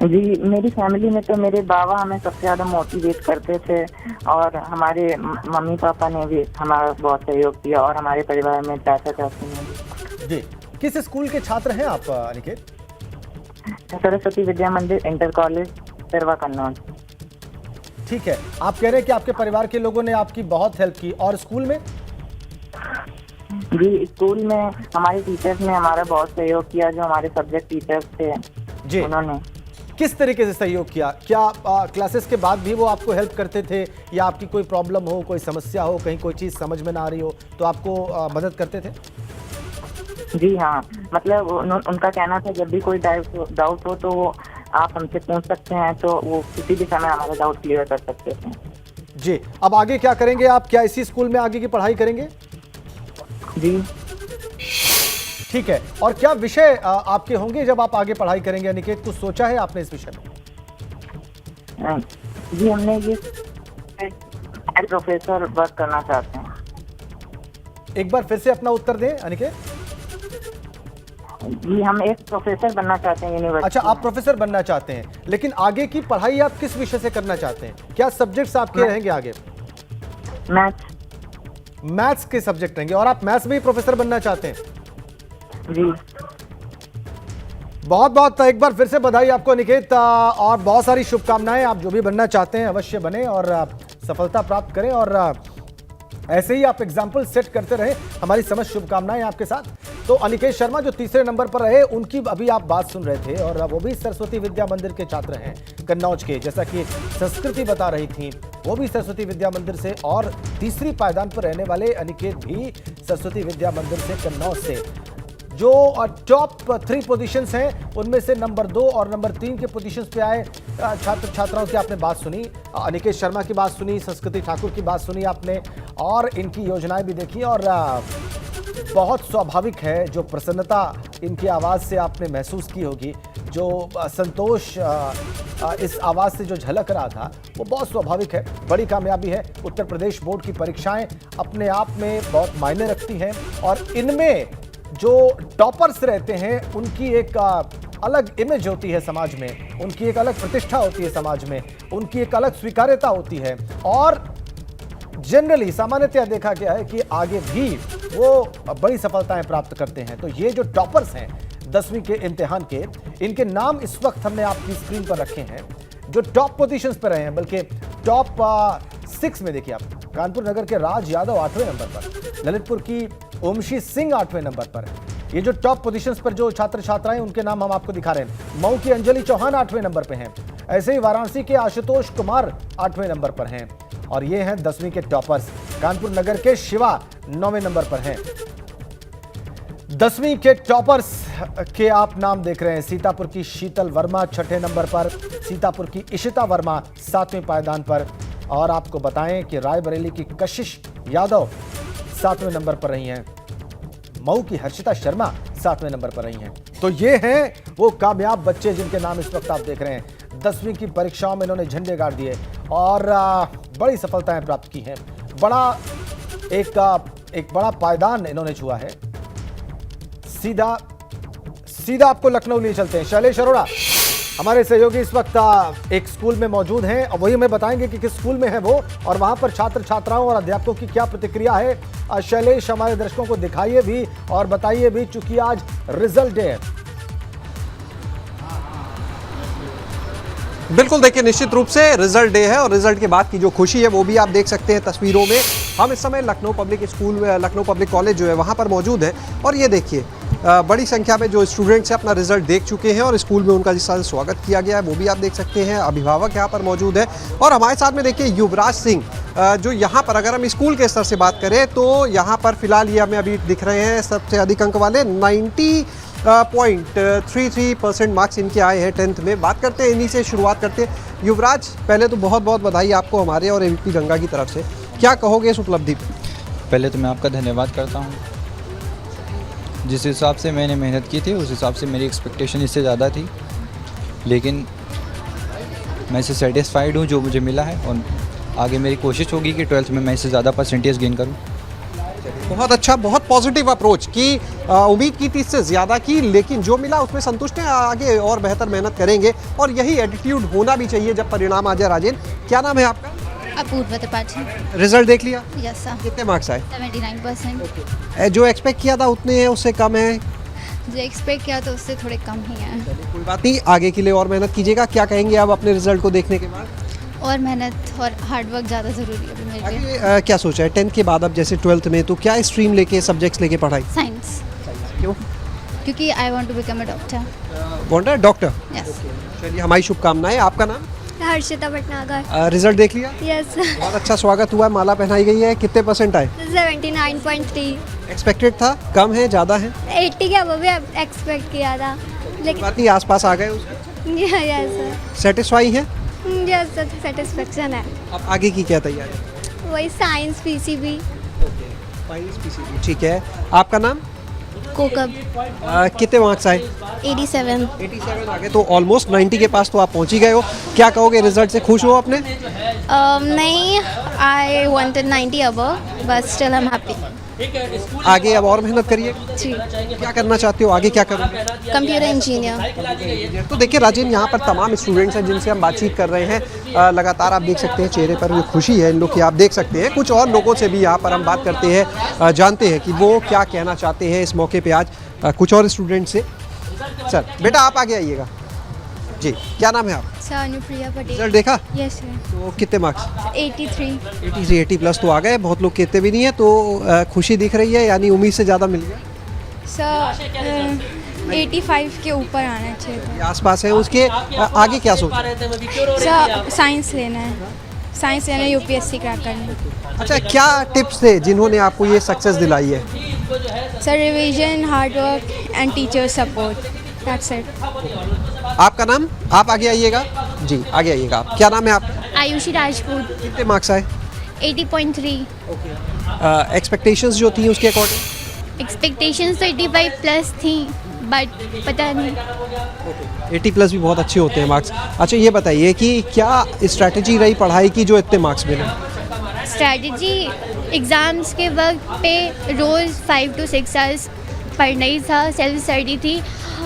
जी मेरी फैमिली में तो मेरे बाबा हमें सबसे ज़्यादा मोटिवेट करते थे और हमारे मम्मी पापा ने भी हमारा बहुत सहयोग किया और हमारे परिवार में चाचा चाची ने भी। जी, किस स्कूल के छात्र हैं आप अनिकेत? सरस्वती विद्या मंदिर इंटर कॉलेज सरवा कन्नौज। ठीक है, आप कह रहे हैं कि आपके परिवार के लोगों ने आपकी बहुत हेल्प की, और स्कूल में? जी स्कूल में हमारे टीचर्स ने हमारा बहुत सहयोग किया, जो हमारे सब्जेक्ट टीचर्स थे जी, उन्होंने किस तरीके से सहयोग किया? क्या क्लासेस के बाद भी वो आपको हेल्प करते थे, या आपकी कोई प्रॉब्लम हो, कोई समस्या हो, कहीं कोई चीज़ समझ में ना आ रही हो तो आपको मदद करते थे? जी हाँ, मतलब उनका कहना था जब भी कोई डाउट हो तो वो आप हमसे पूछ सकते हैं, तो वो किसी भी समय हमारा डाउट क्लियर कर सकते थे। जी, अब आगे क्या करेंगे आप? क्या इसी स्कूल में आगे की पढ़ाई करेंगे? जी ठीक है, और क्या विषय आपके होंगे जब आप आगे पढ़ाई करेंगे अनिकेत? कुछ सोचा है आपने इस विषय में? जी हमने ये प्रोफेसर वर्क करना चाहते हैं। एक बार फिर से अपना उत्तर दें अनिकेत। जी, हम एक प्रोफेसर बनना चाहते हैं यूनिवर्सिटी। अच्छा, आप प्रोफेसर बनना चाहते हैं, लेकिन आगे की पढ़ाई आप किस विषय से करना चाहते हैं? क्या सब्जेक्ट्स आपके रहेंगे आगे? मैथ्स के सब्जेक्ट रहेंगे, और आप मैथ्स में ही प्रोफेसर बनना चाहते हैं? जी, बहुत बहुत एक बार फिर से बधाई आपको अनिकेत, और बहुत सारी शुभकामनाएं। आप जो भी बनना चाहते हैं अवश्य बने और सफलता प्राप्त करें, और ऐसे ही आप एग्जाम्पल सेट करते रहे। हमारी समस्त शुभकामनाएं आपके साथ। तो अनिकेत शर्मा जो तीसरे नंबर पर रहे, उनकी अभी आप बात सुन रहे थे, और वो भी सरस्वती विद्या मंदिर के छात्र हैं कन्नौज के, जैसा कि संस्कृति बता रही थी, वो भी सरस्वती विद्या मंदिर से, और तीसरी पायदान पर रहने वाले अनिकेत भी सरस्वती विद्या मंदिर से कन्नौज से। जो टॉप 3 पोजीशंस हैं, उनमें से नंबर 2 और नंबर 3 के पोजीशंस पे आए छात्र छात्राओं की आपने बात सुनी, अनिकेत शर्मा की बात सुनी, संस्कृति ठाकुर की बात सुनी आपने, और इनकी योजनाएं भी देखी। और बहुत स्वाभाविक है, जो प्रसन्नता इनकी आवाज़ से आपने महसूस की होगी, जो संतोष इस आवाज़ से जो झलक रहा था, वो बहुत स्वाभाविक है। बड़ी कामयाबी है। उत्तर प्रदेश बोर्ड की परीक्षाएं अपने आप में बहुत मायने रखती हैं, और इनमें जो टॉपर्स रहते हैं उनकी एक अलग इमेज होती है समाज में, उनकी एक अलग प्रतिष्ठा होती है समाज में, उनकी एक अलग स्वीकार्यता होती है, और जनरली सामान्यतः देखा गया है कि आगे भी वो बड़ी सफलताएं प्राप्त करते हैं। तो ये जो टॉपर्स हैं 10वीं के इम्तिहान के, इनके नाम इस वक्त हमने आपकी स्क्रीन पर रखे हैं, जो टॉप पोजीशंस पर रहे हैं, बल्कि टॉप 6 में देखिए आप, कानपुर नगर के राज यादव 8वें नंबर पर, ललितपुर की ओमशी सिंह 8वें नंबर पर। ये जो टॉप पोजीशंस पर जो छात्र छात्राएं, उनके नाम हम आपको दिखा रहे हैं। मऊ की अंजलि चौहान 8वें नंबर पे हैं। ऐसे ही वाराणसी के आशुतोष कुमार 8वें नंबर पर हैं, और ये हैं 10वीं के टॉपर्स। कानपुर नगर के शिवा 9वें नंबर पर हैं। 10वीं के टॉपर्स के आप नाम देख रहे हैं। सीतापुर की शीतल वर्मा 6ठे नंबर पर, सीतापुर की इशिता वर्मा 7वें पायदान पर, और आपको बताएं कि रायबरेली की कशिश यादव 7वें नंबर पर रही हैं। मऊ की हर्षिता शर्मा 7वें नंबर पर रही हैं। तो ये हैं वो कामयाब बच्चे जिनके नाम इस वक्त आप देख रहे हैं। 10वीं की परीक्षाओं में इन्होंने झंडे गाड़ दिए और बड़ी सफलताएं प्राप्त की हैं। एक बड़ा पायदान इन्होंने छुआ है। सीधा आपको लखनऊ लिए चलते हैं। शैलेश अरोड़ा हमारे सहयोगी इस वक्त एक स्कूल में मौजूद हैं, और वही हमें बताएंगे कि किस स्कूल में है वो, और वहां पर छात्र छात्राओं और अध्यापकों की क्या प्रतिक्रिया है। शैलेश, हमारे दर्शकों को दिखाइए भी और बताइए भी, चूंकि आज रिजल्ट डे है। बिल्कुल, देखिए निश्चित रूप से रिजल्ट डे है, और रिजल्ट के बाद की जो खुशी है वो भी आप देख सकते हैं तस्वीरों में। हम इस समय लखनऊ पब्लिक कॉलेज जो है वहाँ पर मौजूद है, और ये देखिए बड़ी संख्या में जो स्टूडेंट्स हैं अपना रिजल्ट देख चुके हैं, और स्कूल में उनका जिस तरह से स्वागत किया गया है वो भी आप देख सकते हैं। अभिभावक यहाँ पर मौजूद है, और हमारे साथ में देखिए युवराज सिंह, जो यहाँ पर अगर हम स्कूल के स्तर से बात करें तो यहाँ पर फिलहाल ये हमें अभी दिख रहे हैं सबसे अधिक अंक वाले 90.33% मार्क्स इनके आए हैं 10th में। बात करते हैं इन्हीं से, शुरुआत करते हैं। युवराज, पहले तो बहुत बहुत बधाई आपको हमारे और एबीपी गंगा की तरफ से। क्या कहोगे इस उपलब्धि पर? पहले तो मैं आपका धन्यवाद करता हूँ। जिस हिसाब से मैंने मेहनत की थी उस हिसाब से मेरी एक्सपेक्टेशन इससे ज़्यादा थी, लेकिन मैं इससे सेटिस्फाइड हूँ जो मुझे मिला है, और आगे मेरी कोशिश होगी कि 12th में मैं इससे ज़्यादा परसेंटेज गेन करूँ। बहुत अच्छा, बहुत पॉजिटिव अप्रोच की। उम्मीद की थी इससे ज़्यादा की, लेकिन जो मिला उसमें संतुष्ट हैं। आगे और बेहतर मेहनत करेंगे, और यही एटीट्यूड होना भी चाहिए जब परिणाम आ जाए। राजेंद्र, क्या नाम है आपका? अपूर्वा त्रिपाठी। रिजल्ट देख लिया? Yes sir. कितने मार्क्स आए? 79%। जो एक्सपेक्ट किया था उतने हैं, उससे कम है? जो एक्सपेक्ट किया था उससे थोड़े कम ही है। कोई बात नहीं, आगे के लिए और मेहनत कीजिएगा। क्या कहेंगे आप अपने रिजल्ट को देखने के बाद? और मेहनत और हार्डवर्क ज़्यादा ज़रूरी है मेरे लिए। आगे क्या सोचा है 10th के बाद? अब जैसे 12th में तो क्या स्ट्रीम लेके, सब्जेक्ट्स लेके पढ़ाई? साइंस। क्यों? क्योंकि I want to become a doctor. Want a doctor? Yes. चलिए, हमारी शुभकामनाएं। आपका नाम? हर्षिता भटनागर। रिजल्ट देख लिया? यस। बहुत अच्छा स्वागत हुआ है, माला पहनाई गई है। कितने परसेंट आए? 79.3। एक्सपेक्टेड था? कम है, ज़्यादा है? 80 क्या वो भी एक्सपेक्ट किया था, लेकिन बात नहीं, आसपास आ गए उसके। Yes sir. सेटिस्फाई है? यस सर, सेटिस्फेक्शन है। अब आगे की क्या तैयारी? वही साइंस, पीसीबी। ठीक है। आपका नाम? कोकब। कितने मार्क्स आए? 87 आ गए, तो ऑलमोस्ट 90 के पास तो आप पहुंच ही गए हो। क्या कहोगे, रिजल्ट से खुश हो अपने? नहीं, I wanted 90 above, but still I am happy. आगे अब और मेहनत करिए। जी। क्या करना चाहते हो आगे, क्या करोगे? Computer engineer. तो देखिए राजेन, यहाँ पर तमाम स्टूडेंट्स हैं जिनसे हम बातचीत कर रहे हैं। लगातार आप देख सकते हैं चेहरे पर ये खुशी है इन लोग की, आप देख सकते हैं। कुछ और लोगों से भी यहाँ पर हम बात करते हैं, जानते हैं कि वो क्या कहना चाहते हैं इस मौके पे आज। कुछ और स्टूडेंट से। सर बेटा आप आगे आइएगा जी, क्या नाम है आप? सर अनुप्रिया पटेल। रिजल्ट देखा? Yes sir. तो कितने मार्क्स? 83। 80 प्लस तो आ गए, बहुत लोग कहते भी नहीं है। तो खुशी दिख रही है, यानी उम्मीद से ज़्यादा मिल गया? सर 85 के ऊपर आना चाहिए था। आसपास है उसके। आगे क्या सोच रहे हैं? सर साइंस लेना है, साइंस लेना है, यूपीएससी क्रैक करना है। अच्छा, क्या टिप्स थे जिन्होंने आपको ये सक्सेस दिलाई है? Sir revision, hard work and teacher support, that's it. आपका नाम? आप आगे आइएगा जी, आगे आइएगा आप। क्या नाम है आप? आयुषी राजपूत। कितने मार्क्स आए? 80.3। एक्सपेक्टेशंस जो थी उसके अकॉर्डिंग? एक्सपेक्टेशंस तो 85 प्लस थी, बट पता नहीं। 80 प्लस भी बहुत अच्छे होते हैं मार्क्स। अच्छा ये बताइए कि क्या स्ट्रैटेजी रही पढ़ाई की जो इतने मार्क्स मिले? स्ट्रैटेजी एग्ज़ाम्स के वक्त पे रोज़ 5 to 6 आवर्स पढ़ना ही था, सेल्फ स्टडी थी।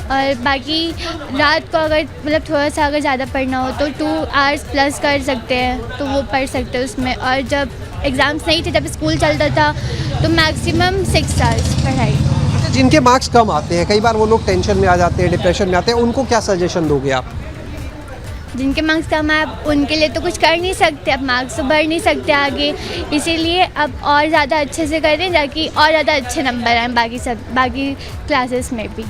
और बाकी रात को अगर मतलब थोड़ा सा अगर ज़्यादा पढ़ना हो तो 2 आवर्स प्लस कर सकते हैं, तो वो पढ़ सकते हैं उसमें। और जब एग्ज़ाम्स नहीं थे, जब स्कूल चलता था, तो मैक्सिमम 6 आवर्स पढ़ाई। जिनके मार्क्स कम आते हैं, कई बार वो लोग टेंशन में आ जाते हैं, डिप्रेशन में आते हैं, उनको क्या सजेशन दोगे आप? जिनके मार्क्स कम है, आप उनके लिए तो कुछ कर नहीं सकते, अब मार्क्स तो बढ़ नहीं सकते आगे, इसीलिए अब और ज़्यादा अच्छे से करें ताकि और ज़्यादा अच्छे नंबर आएँ बाकी क्लासेस में भी।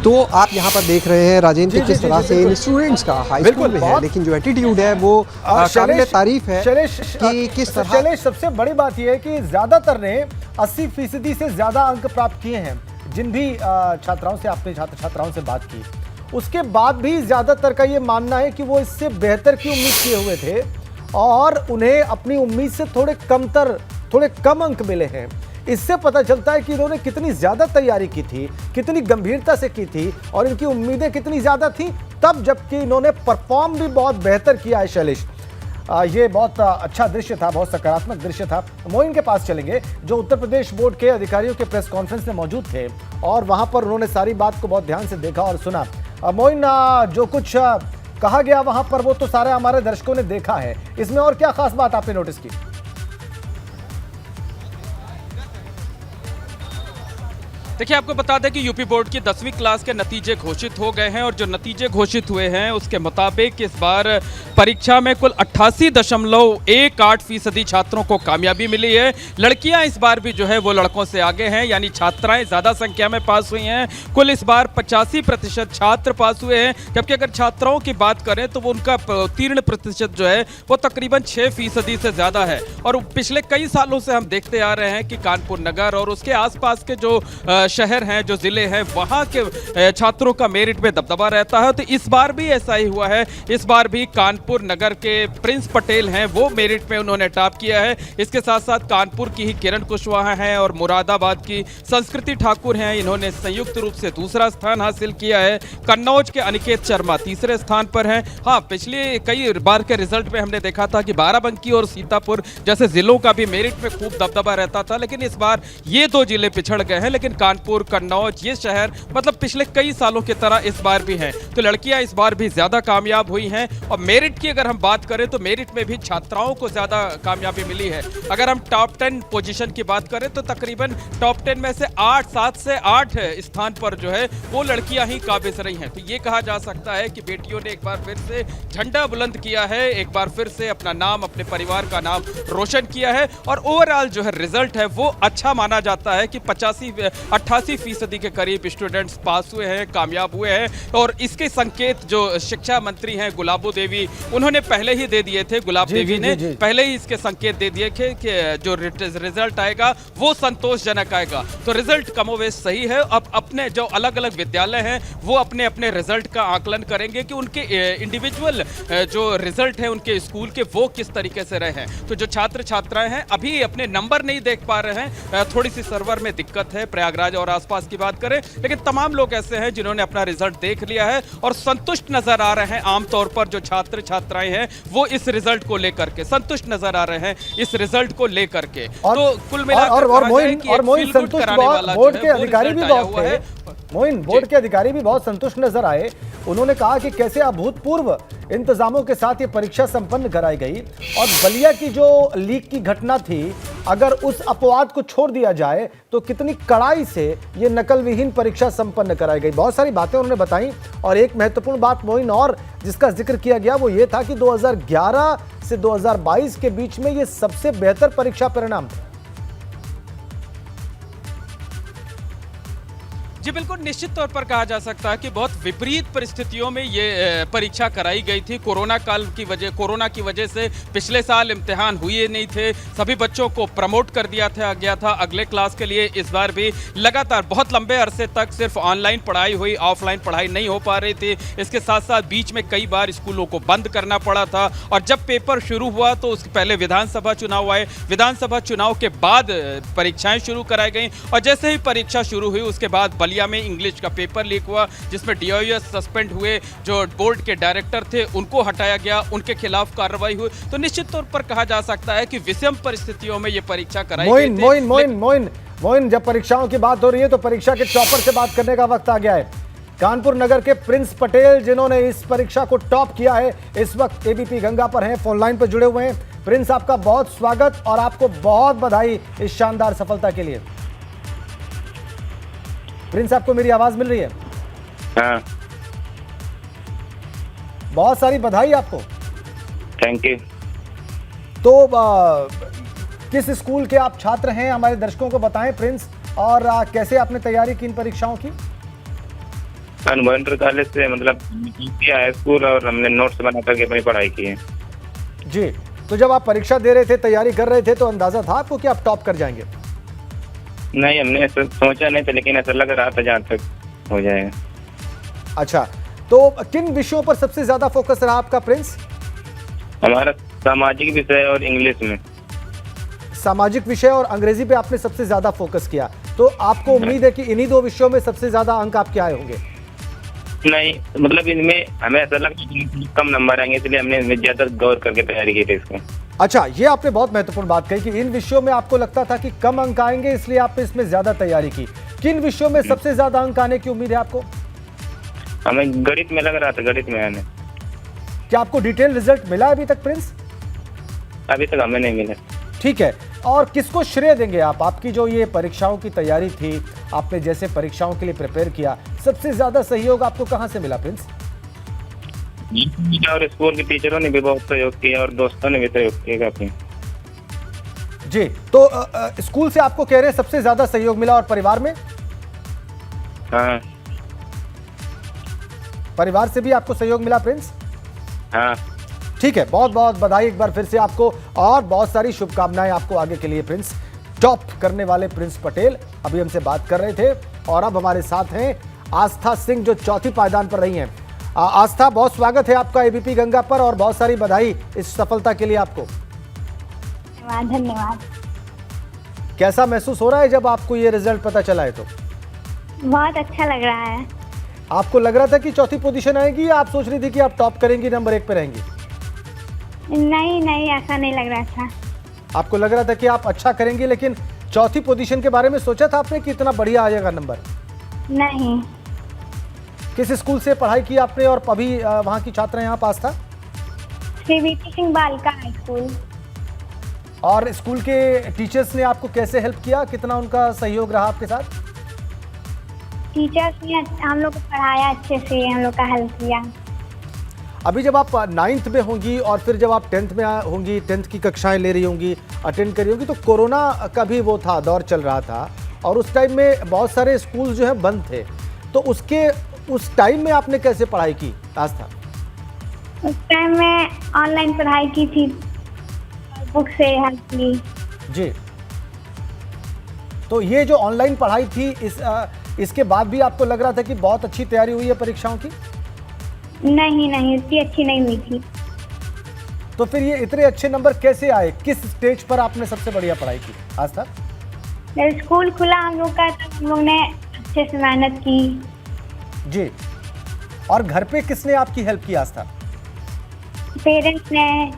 तो आप यहाँ पर देख रहे हैं राजेंद्र किस तरह से इन स्टूडेंट्स का हाई स्कूल में है, लेकिन जो एटीट्यूड है वो काबिल तारीफ है कि किस तरह। शैलेश, सबसे बड़ी बात यह है कि ज्यादातर ने 80% से ज्यादा अंक प्राप्त किए हैं। जिन भी छात्राओं से आपने छात्र छात्राओं से बात की, उसके बाद भी ज्यादातर का ये मानना है कि वो इससे बेहतर की उम्मीद किए हुए थे और उन्हें अपनी उम्मीद से थोड़े कम अंक मिले हैं। इससे पता चलता है कि इन्होंने कितनी ज्यादा तैयारी की थी, कितनी गंभीरता से की थी और इनकी उम्मीदें कितनी ज्यादा थी, तब जबकि इन्होंने परफॉर्म भी बहुत बेहतर किया है। शैलेश, ये बहुत अच्छा दृश्य था, बहुत सकारात्मक दृश्य था। मोइन के पास चलेंगे, जो उत्तर प्रदेश बोर्ड के अधिकारियों के प्रेस कॉन्फ्रेंस में मौजूद थे और वहां पर उन्होंने सारी बात को बहुत ध्यान से देखा और सुना। मोइन, जो कुछ कहा गया वहां पर वो तो सारे हमारे दर्शकों ने देखा है, इसमें और क्या खास बात आपने नोटिस की? देखिए, आपको बता दें कि यूपी बोर्ड की 10वीं क्लास के नतीजे घोषित हो गए हैं और जो नतीजे घोषित हुए हैं उसके मुताबिक इस बार परीक्षा में कुल 88.18% छात्रों को कामयाबी मिली है। लड़कियां इस बार भी जो है वो लड़कों से आगे हैं, यानी छात्राएं ज़्यादा संख्या में पास हुई हैं। कुल इस बार 85% छात्र पास हुए हैं, जबकि अगर छात्राओं की बात करें तो वो उनका उत्तीर्ण प्रतिशत जो है वो तकरीबन 6% से ज़्यादा है। और पिछले कई सालों से हम देखते आ रहे हैं कि कानपुर नगर और उसके आसपास के जो शहर हैं, जो जिले हैं, वहां के छात्रों का मेरिट में दबदबा रहता है। तो इस बार भी ऐसा ही हुआ है। इस बार भी कानपुर नगर के प्रिंस पटेल हैं, वो मेरिट में उन्होंने टॉप किया है। इसके साथ साथ कानपुर की ही किरण कुशवाहा हैं और मुरादाबाद की संस्कृति ठाकुर हैं, इन्होंने संयुक्त रूप से दूसरा स्थान हासिल किया है। कन्नौज के अनिकेत शर्मा तीसरे स्थान पर हैं। हाँ, पिछले कई बार के रिजल्ट में हमने देखा था कि बाराबंकी और सीतापुर जैसे जिलों का भी मेरिट में खूब दबदबा रहता था, लेकिन इस बार ये दो जिले पिछड़ गए हैं। लेकिन कानपुर, कन्नौज, ये शहर मतलब पिछले कई सालों की तरह इस बार भी हैं। तो लड़कियां इस बार भी ज्यादा कामयाब हुई हैं। और मेरिट की अगर हम बात करें तो मेरिट में भी छात्राओं को ज्यादा कामयाबी मिली है। अगर हम टॉप 10 पोजीशन की बात करें तो तकरीबन टॉप 10 में से 7 से 8 स्थान पर जो है वो लड़कियां ही काबिज रही हैं। तो ये कहा जा सकता है कि बेटियों ने एक बार फिर से झंडा बुलंद किया है, एक बार फिर से अपना नाम, अपने परिवार का नाम रोशन किया है। और ओवरऑल जो है रिजल्ट है वो अच्छा माना जाता है कि 88% के करीब स्टूडेंट्स पास हुए हैं, कामयाब हुए हैं। और इसके संकेत जो शिक्षा मंत्री हैं गुलाबो देवी, उन्होंने पहले ही दे दिए थे। गुलाब देवी ने पहले ही इसके संकेत दे दिए थे कि जो रिजल्ट आएगा वो संतोषजनक आएगा। तो रिजल्ट कमोवेश सही है। अब अपने जो अलग अलग विद्यालय हैं वो अपने अपने रिजल्ट का आकलन करेंगे कि उनके इंडिविजुअल जो रिजल्ट है उनके स्कूल के वो किस तरीके से रहे हैं। तो जो छात्र छात्राएं हैं अभी अपने नंबर नहीं देख पा रहे हैं, थोड़ी सी सर्वर में दिक्कत है प्रयागराज और आसपास की बात करें, लेकिन तमाम लोग ऐसे हैं जिन्होंने अपना रिजल्ट देख लिया है और संतुष्ट नजर आ रहे हैं। आमतौर पर जो छात्र छात्राएं हैं वो इस रिजल्ट को लेकर के संतुष्ट नजर आ रहे हैं, इस रिजल्ट को लेकर के। तो कुल मिलाकर मोइन संतुष्ट, बोर्ड के अधिकारी भी बहुत थे, मोइन बोर्ड के अधिकारी भी बहुत संतुष्ट नजर आए। उन्होंने कहा कि कैसे अभूतपूर्व इंतजामों के साथ ये परीक्षा संपन्न कराई गई और बलिया की जो लीक की घटना थी, अगर उस अपवाद को छोड़ दिया जाए तो कितनी कड़ाई से ये नकल विहीन परीक्षा संपन्न कराई गई। बहुत सारी बातें उन्होंने बताई और एक महत्वपूर्ण बात मोइन और जिसका जिक्र किया गया वो ये था कि 2011 से 2022 के बीच में ये सबसे बेहतर परीक्षा परिणाम था। जी बिल्कुल, निश्चित तौर पर कहा जा सकता है कि बहुत विपरीत परिस्थितियों में ये परीक्षा कराई गई थी। कोरोना की वजह से पिछले साल इम्तिहान हुए नहीं थे, सभी बच्चों को प्रमोट कर दिया गया था अगले क्लास के लिए। इस बार भी लगातार बहुत लंबे अरसे तक सिर्फ ऑनलाइन पढ़ाई हुई, ऑफलाइन पढ़ाई नहीं हो पा रही थी। इसके साथ साथ बीच में कई बार स्कूलों को बंद करना पड़ा था और जब पेपर शुरू हुआ तो उसके पहले विधानसभा चुनाव आए, विधानसभा चुनाव के बाद परीक्षाएं शुरू कराई गई और जैसे ही परीक्षा शुरू हुई उसके बाद बलिया में इंग्लिश का पेपर लीक हुआ जिसमें डीओएस सस्पेंड हुए, जो बोर्ड के डायरेक्टर थे उनको हटाया गया, उनके खिलाफ कार्रवाई हुई। तो निश्चित तौर पर कहा जा सकता है कि विषम परिस्थितियों में ये परीक्षा कराई गई थी। मोइन, जब परीक्षाओं की बात हो रही है तो परीक्षा के टॉपर से बात करने का वक्त आ गया है। कानपुर नगर के प्रिंस पटेल जिन्होंने इस परीक्षा को टॉप किया है, इस वक्त एबीपी गंगा पर हैं, फोन लाइन पर जुड़े हुए हैं। प्रिंस, आपका बहुत स्वागत और आपको बहुत बधाई इस शानदार सफलता के लिए। प्रिंस, आपको मेरी आवाज मिल रही है? हाँ। बहुत सारी बधाई आपको। Thank you. तो किस स्कूल के आप छात्र हैं, हमारे दर्शकों को बताएं प्रिंस, और कैसे आपने तैयारी की इन परीक्षाओं की? अनुभव कॉलेज से, मतलब किया स्कूल, और हमने नोट्स बना करके अपनी पढ़ाई की है। जी, तो जब आप परीक्षा दे रहे थे, तैयारी कर रहे थे, तो अंदाजा था आपको कि आप टॉप कर जाएंगे? नहीं, हमने ऐसा सोचा नहीं था, लेकिन ऐसा लग रहा था जहाँ तक हो जाएगा। अच्छा, तो किन विषयों पर सबसे ज्यादा फोकस रहा आपका प्रिंस? हमारा सामाजिक विषय और इंग्लिश में। सामाजिक विषय और अंग्रेजी पे आपने सबसे ज्यादा फोकस किया, तो आपको उम्मीद है कि इन्हीं दो विषयों में सबसे ज्यादा अंक आपके आए होंगे? नहीं, मतलब इनमें हमें ऐसा लगा कि कम नंबर आएंगे, इसलिए हमने ज्यादा गौर करके तैयारी की थी इसको। अच्छा, ये आपने बहुत महत्वपूर्ण बात कही कि इन विषयों में आपको लगता था कि कम अंक आएंगे, इसलिए आपने इसमें ज्यादा तैयारी की। किन विषयों में सबसे ज्यादा अंक आने की उम्मीद है आपको? हमें गणित में लग रहा था, गणित में आने। क्या आपको डिटेल रिजल्ट मिला अभी तक प्रिंस? अभी तक हमें नहीं मिला। ठीक है, और किसको श्रेय देंगे आप? आपकी जो ये परीक्षाओं की तैयारी थी, आपने जैसे परीक्षाओं के लिए प्रिपेयर किया, सबसे ज्यादा सहयोग आपको कहाँ से मिला प्रिंस? और स्कूल के टीचरों ने भी बहुत सहयोग किया और दोस्तों ने भी सहयोग किया काफी। जी, तो स्कूल से आपको कह रहे हैं सबसे ज्यादा सहयोग मिला, और परिवार में? हाँ। परिवार से भी आपको सहयोग मिला प्रिंस? हाँ। ठीक है, बहुत बहुत बधाई एक बार फिर से आपको और बहुत सारी शुभकामनाएं आपको आगे के लिए प्रिंस। टॉप करने वाले प्रिंस पटेल अभी हमसे बात कर रहे थे और अब हमारे साथ हैं आस्था सिंह जो चौथी पायदान पर रही हैं। आस्था, बहुत स्वागत है आपका एबीपी गंगा पर और बहुत सारी बधाई इस सफलता के लिए आपको। धन्यवाद। कैसा महसूस हो रहा है जब आपको ये रिजल्ट पता चला है? तो बहुत अच्छा लग रहा है। आपको लग रहा था कि चौथी पोजीशन आएगी या आप सोच रही थी कि आप टॉप करेंगी, नंबर 1 पे रहेंगी? नहीं, ऐसा नहीं लग रहा था। आपको लग रहा था कि आप अच्छा करेंगी, लेकिन चौथी पोजीशन के बारे में सोचा था आपने कि इतना बढ़िया आ जाएगा नंबर? नहीं। किस स्कूल से पढ़ाई की आपने और अभी वहाँ की छात्रा यहाँ पास था? श्री वीपी सिंह बालिका हाई स्कूल। और स्कूल के टीचर्स ने आपको कैसे हेल्प किया, कितना उनका सहयोग रहा आपके साथ? टीचर्स ने हम लोग को पढ़ाया अच्छे से, हम लोग का हेल्प किया। अभी जब आप 9th में होंगी और फिर जब आप 10th में होंगी, 10th की कक्षाएं ले रही होंगी, अटेंड कर रही होंगी, तो कोरोना का भी वो था, दौर चल रहा था और उस टाइम में बहुत सारे स्कूल जो है बंद थे, तो उस टाइम में आपने कैसे पढ़ाई की आस्था? उस टाइम में ऑनलाइन पढ़ाई की थी, बुक से हेल्प ली। जी, तो ये जो ऑनलाइन पढ़ाई थी, इसके बाद भी आपको लग रहा था कि बहुत अच्छी तैयारी हुई है परीक्षाओं की? नहीं, इतनी अच्छी नहीं हुई थी। तो फिर ये इतने अच्छे नंबर कैसे आए? किस स्टेज पर आपने सबसे बढ़िया पढ़ाई की आस्था? जब स्कूल खुला हम लोग का तब हम लोग ने अच्छे से मेहनत की। जी, और घर पे किसने आपकी हेल्प की आस्था? पेरेंट्स ने।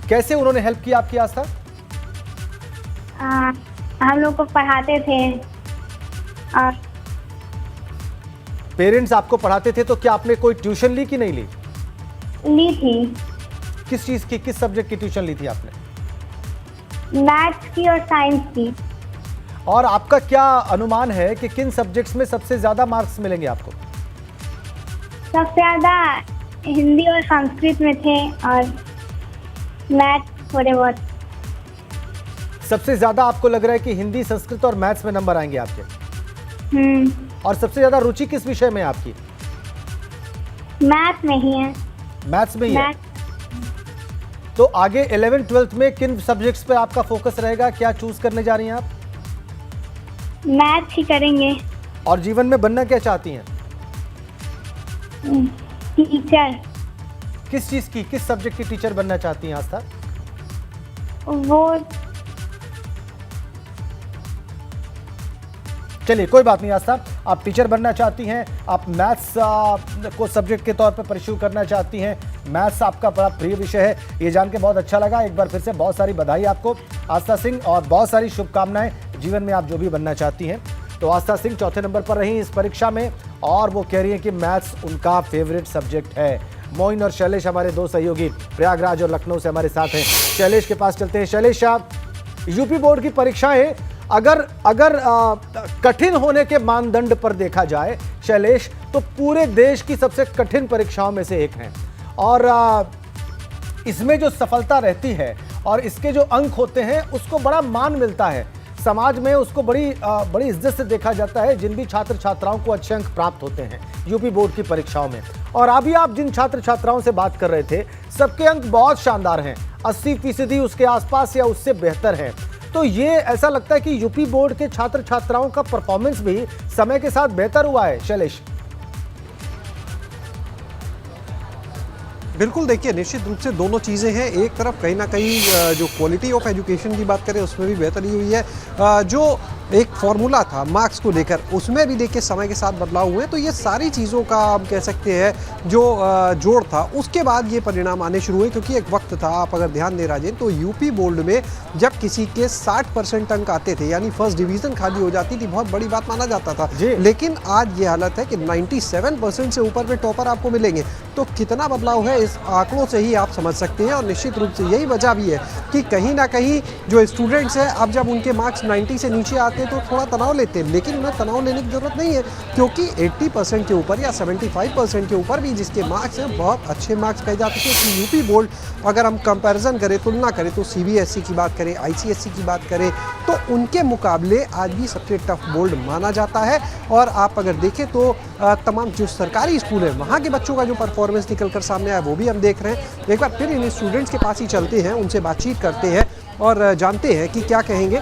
कैसे उन्होंने हेल्प की आपकी आस्था? हम लोग को पढ़ाते थे और पेरेंट्स आपको पढ़ाते थे, तो क्या आपने कोई ट्यूशन ली कि नहीं ली? ली थी। किस चीज की, किस सब्जेक्ट की ट्यूशन ली थी आपने? मैथ्स की और साइंस की। और आपका क्या अनुमान है कि किन सब्जेक्ट्स में सबसे ज्यादा मार्क्स मिलेंगे आपको? सबसे ज़्यादा हिंदी और संस्कृत में थे और मैथ्स थोड़े बहुत। सबसे ज्यादा आपको लग रहा है कि हिंदी, संस्कृत और मैथ्स में नंबर आएंगे आपके? और सबसे ज्यादा रुचि किस विषय में है आपकी? मैथ्स में ही है। मैथ्स में ही है। तो आगे 11th 12th में किन सब्जेक्ट्स पे आपका फोकस रहेगा? क्या चूज करने जा रही हैं आप? मैथ्स ही करेंगे। और जीवन में बनना क्या चाहती हैं? टीचर। किस चीज की, किस सब्जेक्ट की टीचर बनना चाहती हैं आस्था? वो चलिए कोई बात नहीं आस्था, आप टीचर बनना चाहती हैं, आप मैथ्स को सब्जेक्ट के तौर पर परस्यू करना चाहती हैं, मैथ्स आपका बड़ा प्रिय विषय है, ये जान के बहुत अच्छा लगा। एक बार फिर से बहुत सारी बधाई आपको आस्था सिंह, और बहुत सारी शुभकामनाएं जीवन में आप जो भी बनना चाहती हैं। तो आस्था सिंह चौथे नंबर पर रही इस परीक्षा में, और वो कह रही है कि मैथ्स उनका फेवरेट सब्जेक्ट है। मोइन और शैलेश हमारे दो सहयोगी प्रयागराज और लखनऊ से हमारे साथ हैं। शैलेश के पास चलते हैं। शैलेश, यूपी बोर्ड की परीक्षाएं अगर कठिन होने के मानदंड पर देखा जाए शैलेश, तो पूरे देश की सबसे कठिन परीक्षाओं में से एक है, और इसमें जो सफलता रहती है और इसके जो अंक होते हैं उसको बड़ा मान मिलता है समाज में, उसको बड़ी इज्जत से देखा जाता है जिन भी छात्र छात्राओं को अच्छे अंक प्राप्त होते हैं यूपी बोर्ड की परीक्षाओं में। और अभी आप जिन छात्र छात्राओं से बात कर रहे थे, सबके अंक बहुत शानदार हैं, 80% उसके आसपास या उससे बेहतर है। तो ये ऐसा लगता है कि यूपी बोर्ड के छात्र छात्राओं का परफॉर्मेंस भी समय के साथ बेहतर हुआ है शैलेश? बिल्कुल, देखिए निश्चित रूप से दोनों चीज़ें हैं। एक तरफ कहीं ना कहीं जो क्वालिटी ऑफ एजुकेशन की बात करें उसमें भी बेहतरी हुई है। जो एक फॉर्मूला था मार्क्स को लेकर, उसमें भी देखिए समय के साथ बदलाव हुए। तो ये सारी चीज़ों का हम कह सकते हैं जो जोड़ था, उसके बाद ये परिणाम आने शुरू हुए। क्योंकि एक वक्त था, आप अगर ध्यान दे राजेंद्र, तो यूपी बोर्ड में जब किसी के 60% अंक आते थे, यानी फर्स्ट डिवीज़न खाली हो जाती थी, बहुत बड़ी बात माना जाता था। लेकिन आज ये हालत है कि 97% से ऊपर में टॉपर आपको मिलेंगे। तो कितना बदलाव है इस आंकड़ों से ही आप समझ सकते हैं। और निश्चित रूप से यही वजह भी है कि कहीं ना कहीं जो स्टूडेंट्स हैं, अब जब उनके मार्क्स 90 से नीचे आते हैं तो थोड़ा तनाव लेते हैं। लेकिन उन्हें तनाव लेने की जरूरत नहीं है, क्योंकि 80% के ऊपर या 75% के ऊपर भी जिसके मार्क्स हैं, बहुत अच्छे मार्क्स कहे जाते हैं। कि यूपी बोर्ड अगर हम कंपैरिजन करें, तुलना करें, तो सीबीएसई की बात करें, आईसीएसई की बात करें, तो उनके मुकाबले आज भी सबसे टफ बोर्ड माना जाता है। और आप अगर देखें तो तमाम जो सरकारी स्कूल है, वहाँ के बच्चों का जो परफॉर्मेंस निकल कर सामने आया वो भी हम देख रहे हैं। एक बार फिर इन स्टूडेंट्स के पास ही चलते हैं, उनसे बातचीत करते हैं और जानते हैं कि क्या कहेंगे।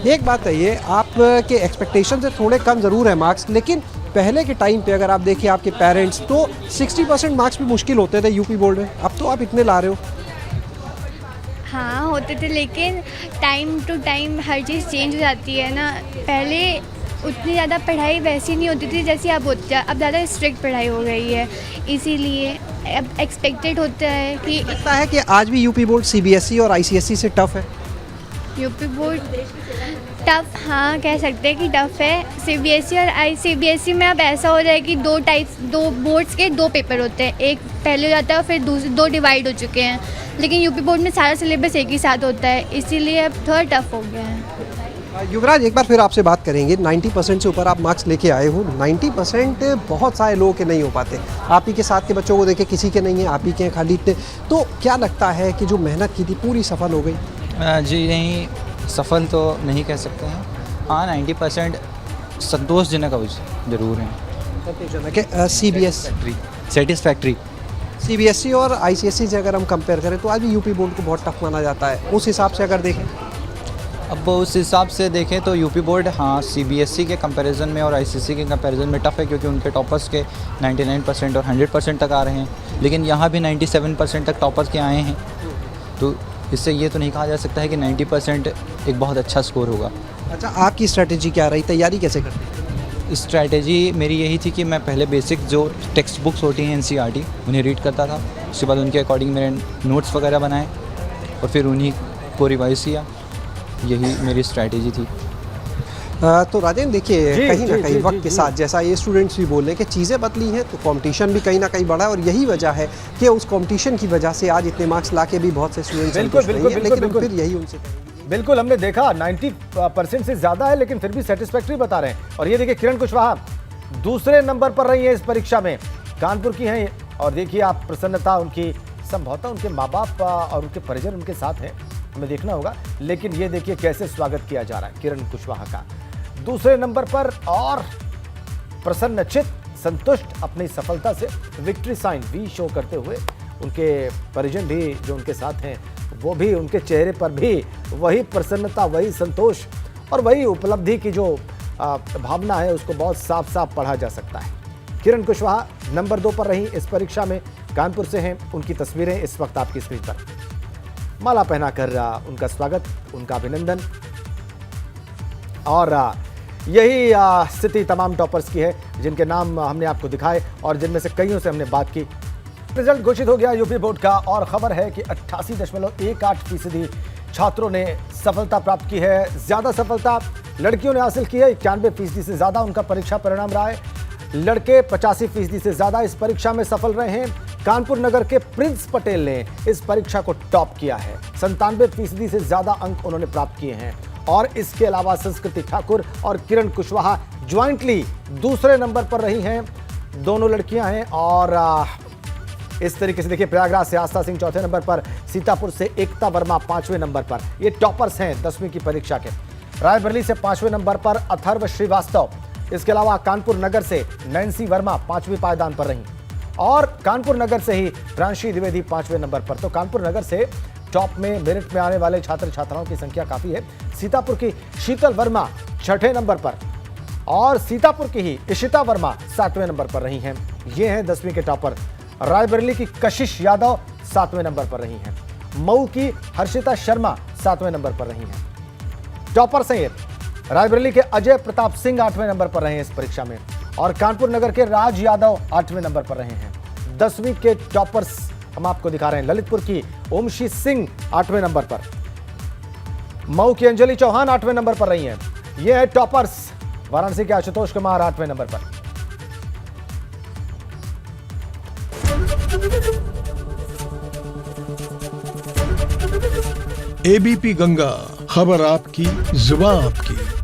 एक बात है, ये आपके एक्सपेक्टेशन से थोड़े कम ज़रूर है मार्क्स, लेकिन पहले के टाइम पे अगर आप देखिए आपके पेरेंट्स, तो 60% मार्क्स भी मुश्किल होते थे यूपी बोर्ड में। अब तो आप इतने ला रहे हो। हाँ होते थे, लेकिन टाइम टू टाइम हर चीज़ चेंज हो जाती है ना। पहले उतनी ज़्यादा पढ़ाई वैसी नहीं होती थी जैसी अब होती है, अब ज़्यादा स्ट्रिक्ट पढ़ाई हो गई है, इसीलिए अब एक्सपेक्टेड होता है कि लगता है कि आज भी यूपी बोर्ड सीबीएसई और आईसीएसई से टफ है। यूपी बोर्ड टफ, हाँ कह सकते हैं कि टफ है। सीबीएसई और आईसीबीएसई में अब ऐसा हो रहा है कि दो बोर्ड्स के दो पेपर होते हैं, एक पहले हो जाता है और फिर दूसरे दो डिवाइड हो चुके हैं। लेकिन यूपी बोर्ड में सारा सिलेबस एक ही साथ होता है, इसीलिए अब थोड़ा टफ हो गया है। युवराज, एक बार फिर आपसे बात करेंगे। 90% से ऊपर आप मार्क्स लेके आए हो। 90% बहुत सारे लोगों के नहीं हो पाते। आप ही के साथ के बच्चों को देखे किसी के नहीं है, आप ही के हैं खाली इतने। तो क्या लगता है कि जो मेहनत की थी पूरी सफल हो गई? जी नहीं, सफल तो नहीं कह सकते हैं। हाँ, 90% संतोषजनक जरूर है। संतोषजनक है। CBS satisfactory. सीबीएसई और आईसीएसई से अगर हम कंपेयर करें तो आज भी यूपी बोर्ड को बहुत टफ माना जाता है। उस हिसाब से अगर देखें, अब उस हिसाब से देखें तो यूपी बोर्ड हाँ सीबीएसई के कंपैरिजन में और आईसीएसई के कंपैरिजन में टफ है, क्योंकि उनके टॉपर्स के 99% और 100% तक आ रहे हैं। लेकिन यहाँ भी 97% तक टॉपर्स के आए हैं। तो इससे ये तो नहीं कहा जा सकता है कि 90% एक बहुत अच्छा स्कोर होगा। अच्छा, आपकी स्ट्रेटेजी क्या रही, तैयारी कैसे करते हैं? स्ट्रैटेजी मेरी यही थी कि मैं पहले बेसिक जो टेक्स्ट बुक्स होती हैं एनसीईआरटी उन्हें रीड करता था, उसके बाद उनके अकॉर्डिंग मैंने नोट्स वगैरह बनाए और फिर उन्हीं को रिवाइज़ किया। यही मेरी स्ट्रैटेजी थी। तो राजेंद्र देखिए, कहीं ना कहीं वक्त के साथ जैसा ये स्टूडेंट्स भी बोल रहे हैं कि चीज़ें बदली हैं, तो कंपटीशन भी कहीं ना कहीं बढ़ा है और यही वजह है कि उस कंपटीशन की वजह से आज इतने मार्क्स लाके भी बहुत से स्टूडेंट्स लेकिन फिर यही उनसे बिल्कुल हमने देखा 90% से ज्यादा है, लेकिन फिर भी सेटिस्फैक्ट्री बता रहे हैं। और ये देखिए किरण कुशवाहा दूसरे नंबर पर रही है इस परीक्षा में, कानपुर की हैं, और देखिए आप प्रसन्नता उनकी, संभवतः उनके माँ बाप और उनके परिजन उनके साथ हैं, हमें देखना होगा। लेकिन ये देखिए कैसे स्वागत किया जा रहा है किरण कुशवाहा का दूसरे नंबर पर, और प्रसन्नचित, संतुष्ट अपनी सफलता से विक्ट्री साइन भी शो करते हुए उनके परिजन भी जो उनके साथ हैं, वो भी, उनके चेहरे पर भी वही प्रसन्नता, वही संतोष और वही उपलब्धि की जो भावना है, उसको बहुत साफ साफ पढ़ा जा सकता है। किरण कुशवाहा नंबर 2 पर रही इस परीक्षा में, कानपुर से हैं। उनकी तस्वीरें इस वक्त आपकी स्क्रीन पर। माला पहनाकर उनका स्वागत, उनका अभिनंदन। और यही स्थिति तमाम टॉपर्स की है जिनके नाम हमने आपको दिखाए और जिनमें से कईयों से हमने बात की। रिजल्ट घोषित हो गया यूपी बोर्ड का, और खबर है कि 88.18% छात्रों ने सफलता प्राप्त की है। ज्यादा सफलता लड़कियों ने हासिल की है, 91% से ज्यादा उनका परीक्षा परिणाम रहा है। लड़के 85% से ज्यादा इस परीक्षा में सफल रहे हैं। कानपुर नगर के प्रिंस पटेल ने इस परीक्षा को टॉप किया है, 97% से ज्यादा अंक उन्होंने प्राप्त किए हैं। और इसके अलावा संस्कृति ठाकुर और किरण कुशवाहा ज्वाइंटली दूसरे नंबर पर रही हैं, दोनों लड़कियां हैं। और इस तरीके से देखिए, प्रयागराज से आस्था सिंह चौथे नंबर पर, सीतापुर से एकता वर्मा 5वें नंबर पर, ये टॉपर्स हैं 10वीं की परीक्षा के। रायबरेली से 5वें नंबर पर अथर्व श्रीवास्तव। इसके अलावा कानपुर नगर से नैन्सी वर्मा 5वीं पायदान पर रहीं, और कानपुर नगर से ही प्रांशी द्विवेदी 5वें नंबर पर। तो कानपुर नगर से टॉप में मेरिट में आने वाले छात्र छात्राओं की संख्या काफी है। सीतापुर की शीतल वर्मा 6ठे नंबर पर, और सीतापुर की ही इशिता वर्मा 7वें नंबर पर रही हैं। ये हैं 10वीं के टॉपर। रायबरेली की कशिश यादव 7वें नंबर पर रही हैं। मऊ की हर्षिता शर्मा 7वें नंबर पर रही हैं। टॉपर से रायबरेली के अजय प्रताप सिंह 8वें नंबर पर रहे हैं इस परीक्षा में, और कानपुर नगर के राज यादव 8वें नंबर पर रहे हैं। 10वीं के टॉपर्स हम आपको दिखा रहे हैं। ललितपुर की ओमशी सिंह 8वें नंबर पर, मऊ की अंजलि चौहान 8वें नंबर पर रही हैं। ये है टॉपर्स। वाराणसी के आशुतोष कुमार 8वें नंबर पर। एबीपी गंगा, खबर आपकी, जुबान आपकी।